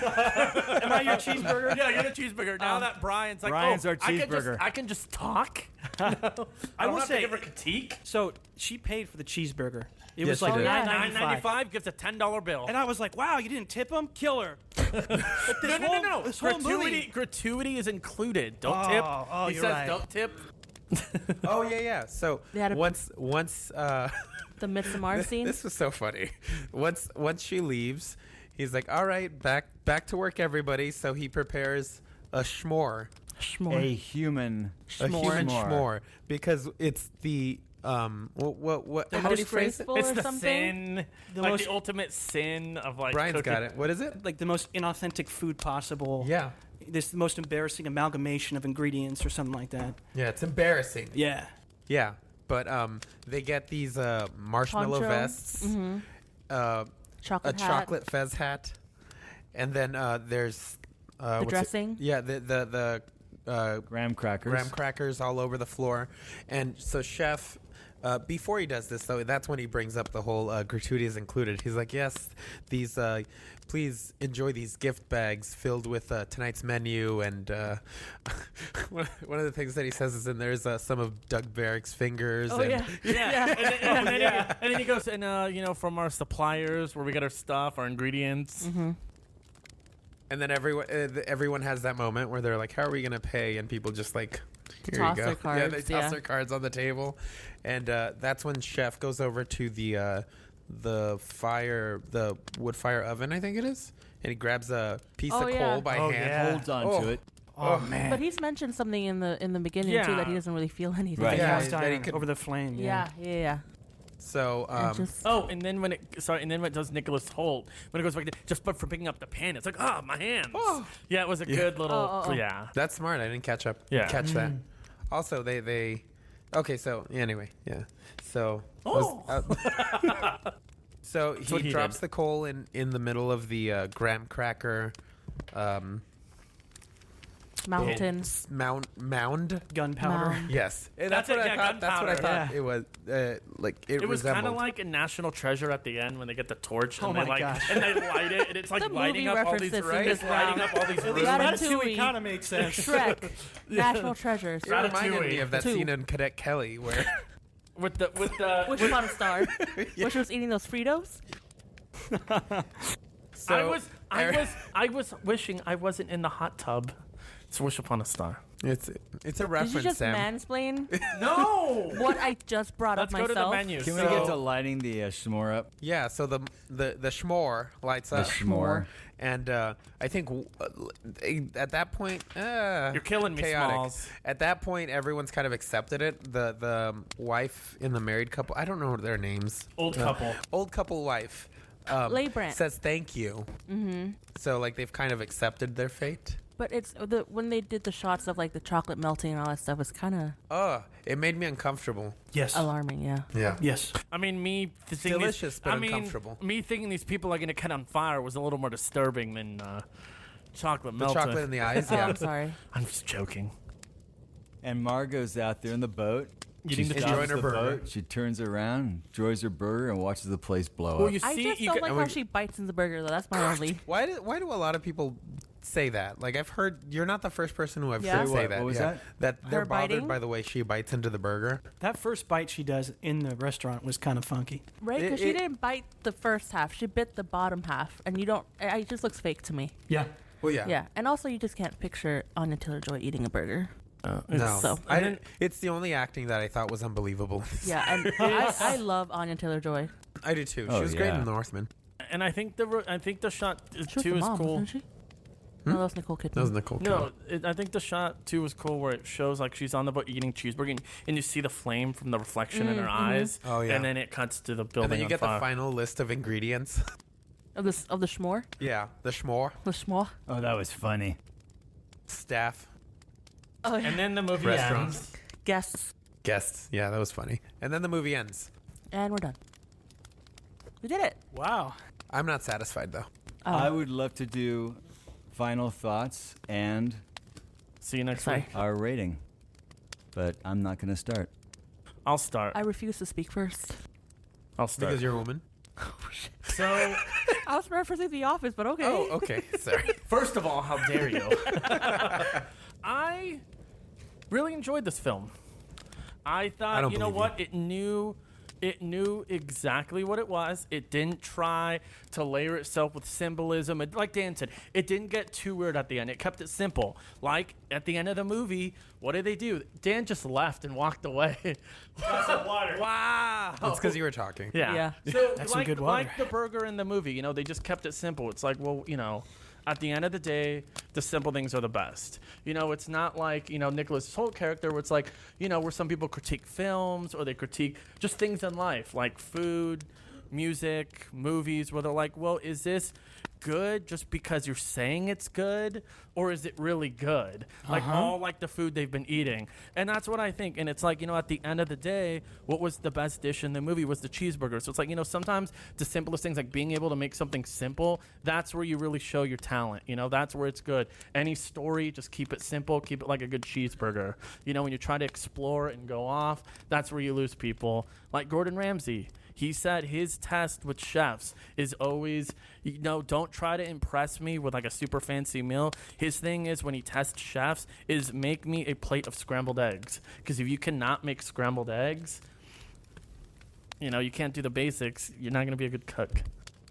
I your cheeseburger? Yeah, you're the cheeseburger. Now that Brian's like, Brian's oh, our cheeseburger. I can just talk. I will don't have say- to give her critique. So she paid for the cheeseburger. It Yes, was like she did. $9.95. $9.95 gives a $10 bill. And I was like, wow, you didn't tip him? Kill her. No. This whole movie. Gratuity is included. Don't Oh, tip. oh, He you're says right. don't tip. Oh yeah. So They had a- once The Midsommar scene. this was so funny. Once she leaves, he's like, "All right, back to work, everybody." So he prepares a schmore, Schmore. a human. a human Schmore. schmore, because it's the what The how do you most phrase it? graceful It's or the something. sin, The like most- the ultimate sin of like. Brian's cooking. got it. What is it? Like the most inauthentic food possible. Yeah, This the most embarrassing amalgamation of ingredients or something like that. yeah. It's embarrassing. Yeah. Yeah, but they get these marshmallow Poncho. vests, a Chocolate hat. chocolate fez hat, and then there's what's it? dressing? Yeah, the Graham crackers. graham crackers all over the floor, and so chef. Before he does this, though, that's when he brings up the whole gratuity is included. He's like, yes, these, please enjoy these gift bags filled with tonight's menu. And one of the things that he says is in there is some of Doug Barrick's fingers. Oh and yeah. Yeah, and then he goes, and from our suppliers where we get our stuff, our ingredients. And then everyone has that moment where they're like, how are we going to pay? And people just like, here Toss you go. their cards, yeah, they toss yeah. their cards on the table. And that's when Chef goes over to the wood fire oven, I think it is. And he grabs a piece Oh, of yeah. coal by Oh, hand. yeah. Holds on to it. Oh, man. But he's mentioned something in the beginning too Yeah. that he doesn't really feel anything. Right. Yeah, Cast that he iron could- over the flame. Yeah. Yeah. So And just, Oh, and then when it does Nicholas Hoult, when it goes back to just but for picking up the pan, it's like, my hands. Oh. Yeah, it was a good little. Oh. Yeah. that's smart. I didn't catch that. Also, they. Okay, so anyway, yeah. So. So what he he drops did. the coal in the middle of the graham cracker. mountain. Mound. Gunpowder. Mound. Yes, That's what it, I yeah, thought. That's what I gunpowder. thought it was. It It was kind resembled. of like a National Treasure at the end when they get the torch and Oh they my like gosh. and they light it and it's like The lighting movie up all these references in right? this It's lighting round. up all these At least rooms. Ratatouille. Ratatouille kind of makes sense. Shrek. National Treasures. It reminded me Ratatouille. of that Two. scene in Cadet Kelly where with the Wish upon a star. Wish was eating those Fritos. so I was wishing I wasn't in the hot tub. It's Wish Upon a Star. it's a Did you reference, just Sam. mansplain No. what I just brought Let's up go to the myself? menu. Can we So- get to lighting the s'more up? Yeah, so the schmore lights The up. s'more. And I think at that point, You're killing me, chaotic. Smalls. At that point, everyone's kind of accepted it. The wife in the married couple, I don't know their names. Old couple. Old couple wife Leibrandt. says thank you. Mm-hmm. So like they've kind of accepted their fate. But it's when they did the shots of like the chocolate melting and all that stuff, it's kind of It made me uncomfortable. Yes. alarming. Yeah. Yeah. Yes. I mean, thinking delicious, but uncomfortable. Me thinking these people are going to catch on fire was a little more disturbing than chocolate The melting. chocolate in the eyes. Oh, Yeah. I'm sorry. I'm just joking. And Margot's out there in the boat. Eating the stops enjoying her the burger. boat. She turns around, enjoys her burger, and watches the place blow Well, up. you I see, just you don't got, like how she bites into the burger though. That's my only. Why do a lot of people say that? Like I've heard, you're not the first person who I've Yeah? heard Say say what? that. What was yeah. that? they're Her bothered biting? by the way she bites into the burger. That first bite she does in the restaurant was kind of funky. Right? Because It- she it- didn't bite the first half. She bit the bottom half, and you don't. It just looks fake to me. Yeah. Well, yeah. Yeah, and also you just can't picture Anya Taylor-Joy eating a burger. No, So- I didn't. It's the only acting that I thought was unbelievable. Yeah, and I love Anya Taylor-Joy. I do too. Oh, She was great yeah. in Northman. and I think the shot She was two the is mom, cool. wasn't she? No, that was Nicole Kidman. That was Nicole Kidman. No, I think the shot two was cool where it shows like she's on the boat eating cheeseburger and you see the flame from the reflection in her eyes. Oh, yeah. And then it cuts to the building And then you on get fire. the final list of ingredients. Of the schmore, Yeah, the schmore, the schmore. Oh, that was funny. staff, Oh yeah. And then the movie Restaurants. ends. Guests, guests. Yeah, that was funny. And then the movie ends. and we're done. We did it. Wow. I'm not satisfied though. I would love to do final thoughts and See you next Sorry. week. our rating, but I'm not going to start. I'll start. I refuse to speak first. I'll start. Because you're a woman. So, I was referencing The Office, but okay. Oh, okay. Sorry. first of all, how dare you? I really enjoyed this film. I thought, I don't you know believe what? It knew exactly what it was. It didn't try to layer itself with symbolism. Like Dan said, it didn't get too weird at the end. It kept it simple. Like at the end of the movie, what did they do? Dan just left and walked away. Water. Wow. It's because you were talking. Yeah. Yeah. So That's some like, good water. like the burger in the movie, they just kept it simple. It's like, well, at the end of the day, the simple things are the best. It's not like, Nicholas Hoult character where it's like, where some people critique films or they critique just things in life, like food, music, movies, where they're like, well, is this good just because you're saying it's good, or is it really good? Like all like the food they've been eating. And that's what I think. And it's like, at the end of the day, what was the best dish in the movie was the cheeseburger. So it's like, sometimes the simplest things, like being able to make something simple, that's where you really show your talent. That's where it's good. Any story, just keep it simple, keep it like a good cheeseburger. When you try to explore and go off, that's where you lose people. Like Gordon Ramsay. He said his test with chefs is always, don't try to impress me with like a super fancy meal. His thing is when he tests chefs is make me a plate of scrambled eggs. Because if you cannot make scrambled eggs, you can't do the basics, you're not going to be a good cook.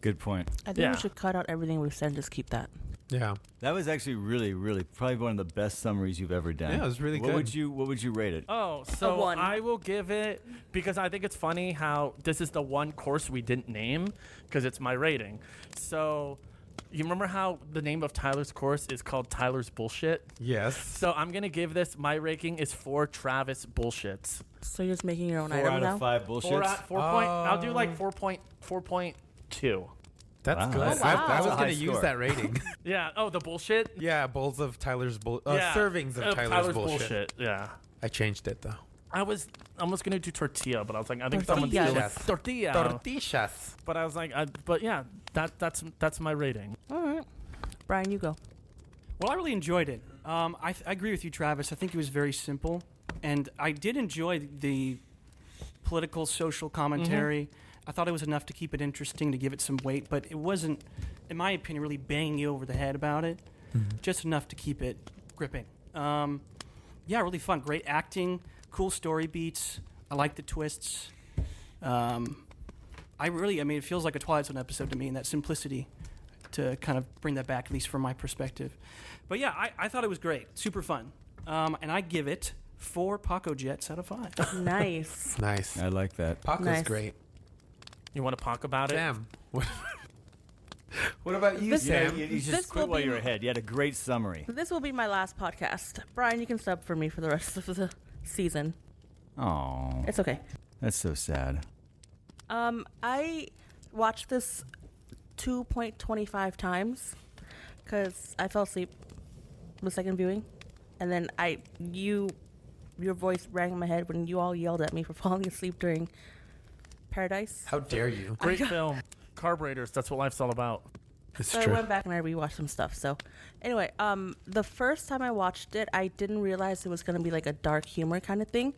Good point. I think Yeah. we should cut out everything we've said and just keep that. Yeah. That was actually really, really probably one of the best summaries you've ever done. Yeah, it was really what good. What would you rate it? Oh, so 1. I will give it, because I think it's funny how this is the one course we didn't name because it's my rating. So You remember how the name of Tyler's course is called Tyler's Bullshit? Yes. So I'm going to give this, my ranking is 4 Travis Bullshits. So you're just making your own 4 item out now? of 5 bullshits. 4 point, I'll do like 4.2. That's Wow. good. That's- I that's a was high going to use score. that rating. Yeah. Oh, the bullshit? Yeah, bowls of Tyler's Yeah. servings of Tyler's bullshit. Yeah. I changed it though. I was almost going to do tortilla, but I was like, I think Tortillas. someone's Yes. tortilla. Tortillas. But I was like, but yeah, that's my rating. All right. Brian, you go. Well, I really enjoyed it. I agree with you, Travis. I think it was very simple, and I did enjoy the political, social commentary. I thought it was enough to keep it interesting, to give it some weight, but it wasn't, in my opinion, really banging you over the head about it. Just enough to keep it gripping. Yeah, really fun. Great acting, cool story beats. I like the twists. I mean, it feels like a Twilight Zone episode to me, in that simplicity, to kind of bring that back, at least from my perspective. But yeah, I thought it was great. Super fun. And I give it 4 Paco Jets out of 5. Nice. Nice. I like that. Paco's Nice. great. You want to talk about it? Sam. What about you, This- Sam? You This just quit will while be- you're ahead. You had a great summary. This will be my last podcast. Brian, you can sub for me for the rest of the season. Oh, It's okay. that's so sad. I watched this 2.25 times because I fell asleep the second viewing, and then your voice rang in my head when you all yelled at me for falling asleep during Paradise. How dare you? Great film. Carburetors. That's what life's all about. It's So true. I went back and I rewatched some stuff. So anyway, the first time I watched it, I didn't realize it was going to be like a dark humor kind of thing.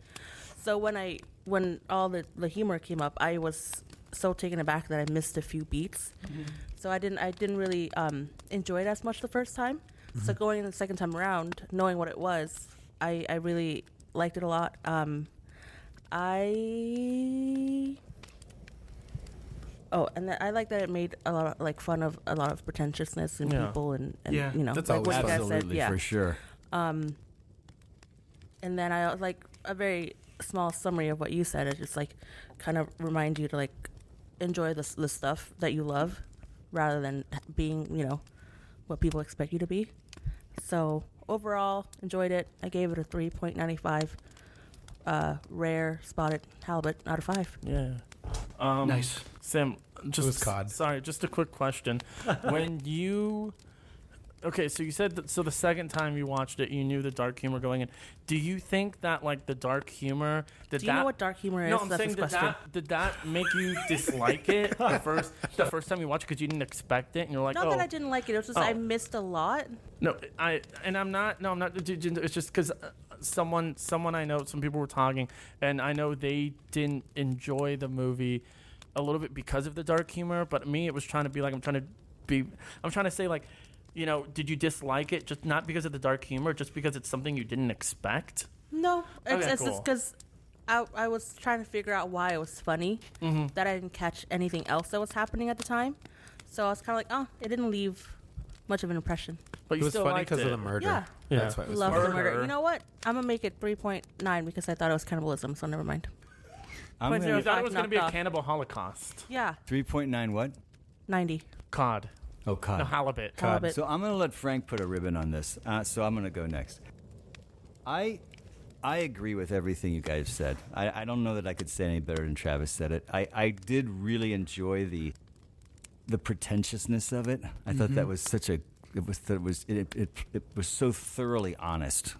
So when all the humor came up, I was so taken aback that I missed a few beats. So I didn't really enjoy it as much the first time. So going the second time around, knowing what it was, I really liked it a lot. And then I like that it made a lot of like fun of a lot of pretentiousness in Yeah. people and Yeah. you know, That's like always what you guys Absolutely, said, yeah. for sure. And then I like a very small summary of what you said. It just like kind of remind you to like enjoy the stuff that you love, rather than being what people expect you to be. So overall, enjoyed it. I gave it a 3.95. Rare spotted halibut out of 5. Yeah. Nice. Sam, just was cod. Sorry, just a quick question. When you so you said that, so the second time you watched it, you knew the dark humor going in. Do you think that like the dark humor Do you know what dark humor is? No, I'm That's saying his question. did that make you dislike it the first time you watched it because you didn't expect it and you're like, Not oh that I didn't like it. It was just I Oh. missed a lot. no, I'm not. It's just because someone I know, some people were talking, and I know they didn't enjoy the movie a little bit because of the dark humor. But me, it was trying to be like I'm trying to say like, did you dislike it just not because of the dark humor, just because it's something you didn't expect? No, it's Okay, just cool. because I was trying to figure out why it was funny, that I didn't catch anything else that was happening at the time. So I was kind of like, oh, it didn't leave much of an impression. But It you was still funny liked because of it. the murder. Yeah. Yeah. That's why it was Love funny. the murder. Murder. You know what? I'm gonna make it 3.9 because I thought it was cannibalism. So never mind. I'm Point gonna You zero. thought it was going to be a Knocked off. cannibal holocaust. Yeah, 3.9 what? 90. Cod. Oh, cod. No, halibut. Halibut. So I'm going to let Frank put a ribbon on this. So I'm going to go next. I agree with everything you guys said. I don't know that I could say any better than Travis said it. I did really enjoy the pretentiousness of it. I thought that was such a it was so thoroughly honest.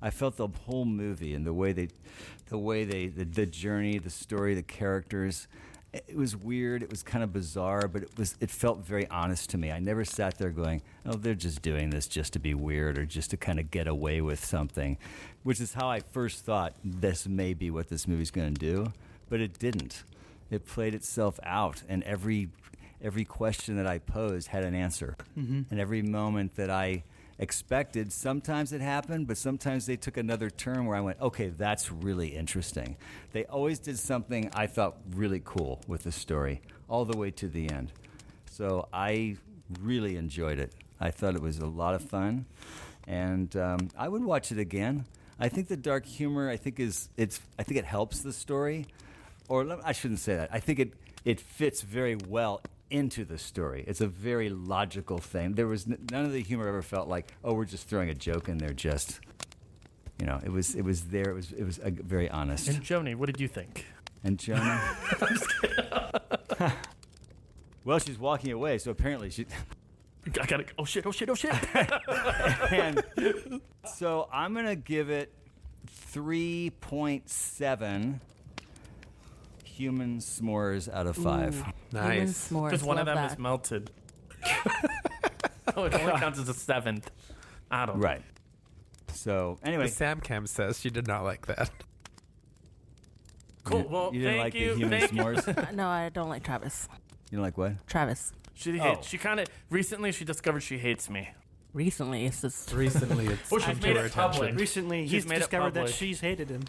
I felt the whole movie and the way the journey, the story, the characters. It was weird. It was kind of bizarre, but it felt very honest to me. I never sat there going, "Oh, they're just doing this just to be weird or just to kind of get away with something," which is how I first thought this may be what this movie's going to do, but it didn't. It played itself out, and every question that I posed had an answer, and every moment that I expected, sometimes it happened, but sometimes they took another turn where I went, okay, that's really interesting. They always did something I thought really cool with the story, all the way to the end. So I really enjoyed it. I thought it was a lot of fun, and I would watch it again. I think the dark humor, I think it helps the story, or I shouldn't say that. I think it fits very well into the story. It's a very logical thing. There was none of the humor ever felt like, oh, we're just throwing a joke in there. Just, it was there. It was very honest. And Joni, what did you think? And Jonah. Well, she's walking away, so apparently she. I gotta. Oh shit! And so I'm gonna give it 3.7 human s'mores out of 5. Human Nice. s'mores. Because one of love them that. is melted. Oh, it only counts as a 7th. I don't know. Right. So anyway, Sam Cam says she did not like that. Cool. Well, you didn't thank like you. the human Thank you. s'mores. No, I don't like Travis. You don't like what? Travis. She Oh. hates. She kind of recently she discovered she hates me. Recently, it's just. Recently, it's Well, she's come to made her it public. attention. Recently, She's he's made it discovered that public. she's hated him.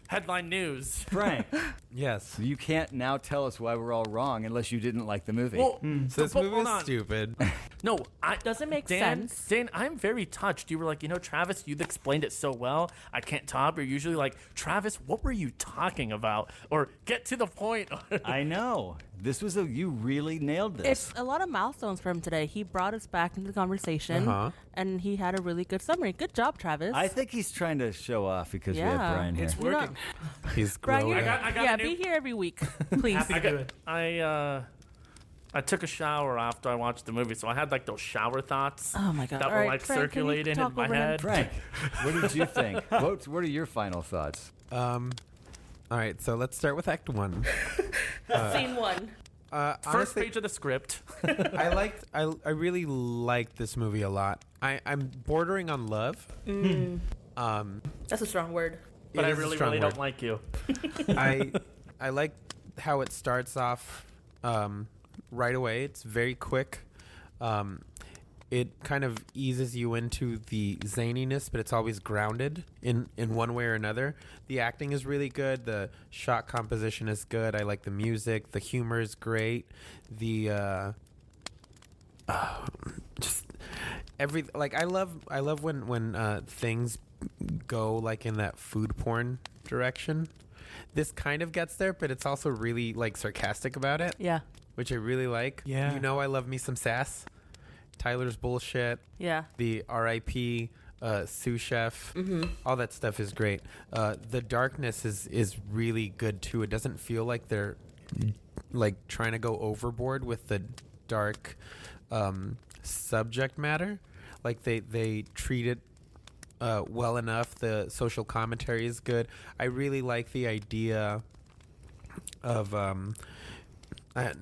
Headline news. Frank, Yes. you can't now tell us why we're all wrong unless you didn't like the movie. Well, So this but movie hold is on. stupid. No, Doesn't make Dan, sense. Dan, I'm very touched. You were like, Travis, you've explained it so well. I can't top. You're usually like, Travis, what were you talking about? Or get to the point. I know. This was you really nailed this. It's a lot of milestones for him today. He brought us back into the conversation, Uh-huh. and he had a really good summary. Good job, Travis. I think he's trying to show off because we have Yeah. Brian here. It's You know- working. He's Brian, growing. you're, I got yeah, a new- be here every week, please. Happy to do it. I took a shower after I watched the movie, so I had like those shower thoughts Oh my god! that All were right, like Frank, can you circulating talk in my over him? head. Frank, what did you think? What are your final thoughts? All right, so let's start with Act 1. Scene 1. First Honestly, page of the script. I really liked this movie a lot. I'm bordering on love. That's a strong word. But It I is a really, strong really word. don't like you. I like how it starts off right away. It's very quick. It kind of eases you into the zaniness, but it's always grounded in one way or another. The acting is really good. The shot composition is good. I like the music. The humor is great. The just I love when things go like in that food porn direction. This kind of gets there, but it's also really like sarcastic about it, Yeah. which I really like. Yeah. I love me some sass. Tyler's bullshit, Yeah. the R.I.P. Sous Chef, all that stuff is great. The darkness is really good too. It doesn't feel like they're like trying to go overboard with the dark subject matter. Like they treat it well enough. The social commentary is good. I really like the idea of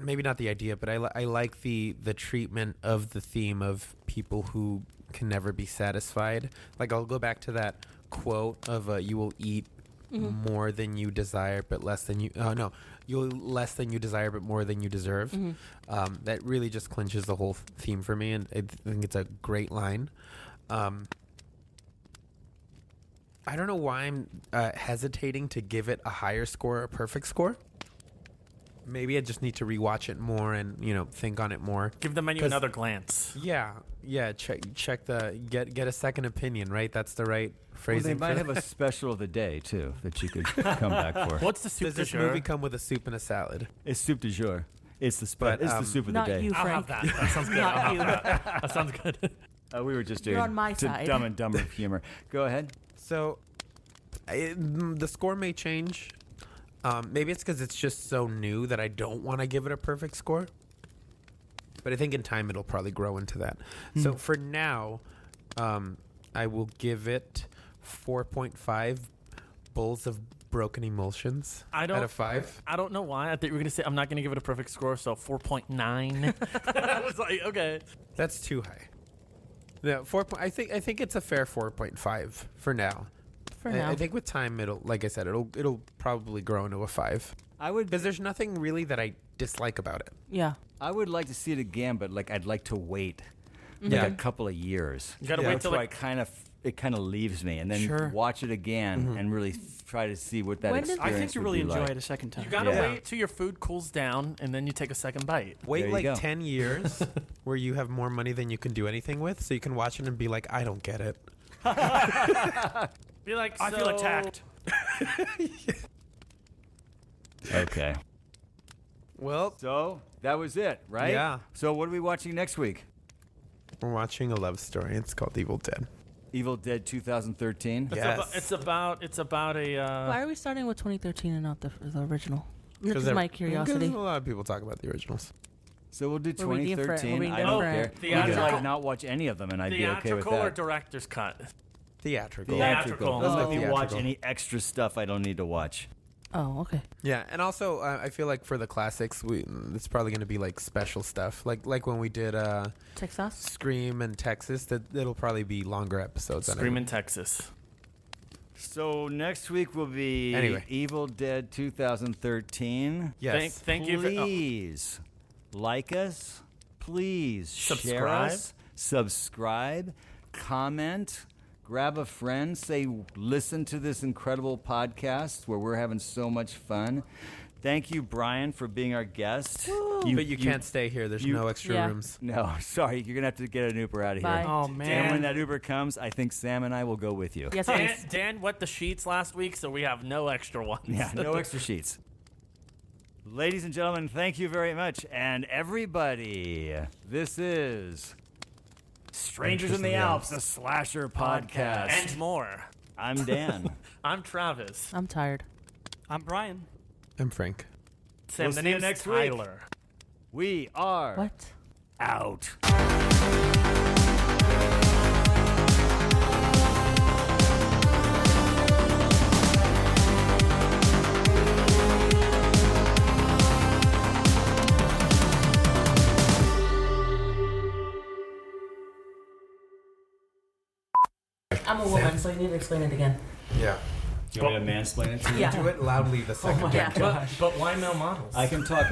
maybe not the idea, but I like the treatment of the theme of people who can never be satisfied. Like I'll go back to that quote of you will eat more than you desire, but less than you. No, you'll less than you desire, but more than you deserve. That really just clinches the whole theme for me, and I think it's a great line. I don't know why I'm hesitating to give it a higher score, a perfect score. Maybe I just need to rewatch it more and think on it more. Give the menu 'Cause- another glance. Yeah. Check the get a second opinion. Right, that's the right Well, phrasing. they might have a special of the day too that you could come back for. What's the soup Does du this jour? movie come with a soup and a salad? It's soup du jour. It's the But, it's the soup of the Not day. you, I'll Frank. have that. That sounds good. Not I'll you. have that. That sounds good. We were just doing You're on my side. Dumb and Dumber humor. Go ahead. So, the score may change. Maybe it's because it's just so new that I don't want to give it a perfect score. But I think in time it'll probably grow into that. So for now, I will give it 4.5 bowls of broken emulsions out of 5. I don't know why. I think you were gonna say I'm not gonna give it a perfect score, so 4.9. I was like, okay. That's too high. No, I think it's a fair 4.5 for now. For now. I think with time it'll, like I said, it'll probably grow into a 5. I would Because there's nothing really that I dislike about it. Yeah. I would like to see it again, but I'd like to wait Yeah. a couple of years. You gotta Yeah. wait till Until it kind of leaves me, and then Sure. watch it again and really try to see what that When did- experience I think you would really be enjoy like. it a second time. you gotta Yeah. wait till your food cools down and then you take a second bite. Wait There you like go. 10 years where you have more money than you can do anything with, so you can watch it and be like, I don't get it. Be like, I feel so- attacked. Okay. Well, So That was it, right? Yeah. So what are we watching next week? We're watching a love story. It's called Evil Dead. Evil Dead 2013. Yes. It's about a. Why are we starting with 2013 and not the original? This is Because my curiosity. a lot of people talk about the originals. So we'll do We're being different. 2013. We're being I don't care. different. We could Theatrical. like not watch any of them, and I'd be okay with Theatrical or that. director's cut? Theatrical. Theatrical. Doesn't Oh. make me watch Theatrical. any extra stuff I don't need to watch. Oh, okay. Yeah, and also I feel like for the classics, it's probably going to be like special stuff, like when we did Texas. Scream in Texas. That it'll probably be longer episodes. Scream in Texas. So next week will be Anyway. Evil Dead 2013. Yes. Thank you for. Please like us. Please share Subscribe. us. Subscribe. Comment. Grab a friend. Say, listen to this incredible podcast where we're having so much fun. Thank you, Brian, for being our guest. But you can't stay here. There's no extra Yeah. rooms. No, sorry. You're going to have to get an Uber out of Bye. here. Oh, And man. when that Uber comes, I think Sam and I will go with you. Yes, Dan, please. Dan wet the sheets last week, so we have no extra ones. Yeah, no extra sheets. Ladies and gentlemen, thank you very much. And everybody, this is Strangers in the Alps, a slasher podcast. And more. I'm Dan. I'm Travis. I'm tired. I'm Brian. I'm Frank. Sam, We'll the see you name's next week. Tyler. We are What? out. I'm a woman, so you need to explain it again. Yeah. You want me to mansplain it to you? Yeah. Do it loudly the second Yeah. But why male models? I can talk.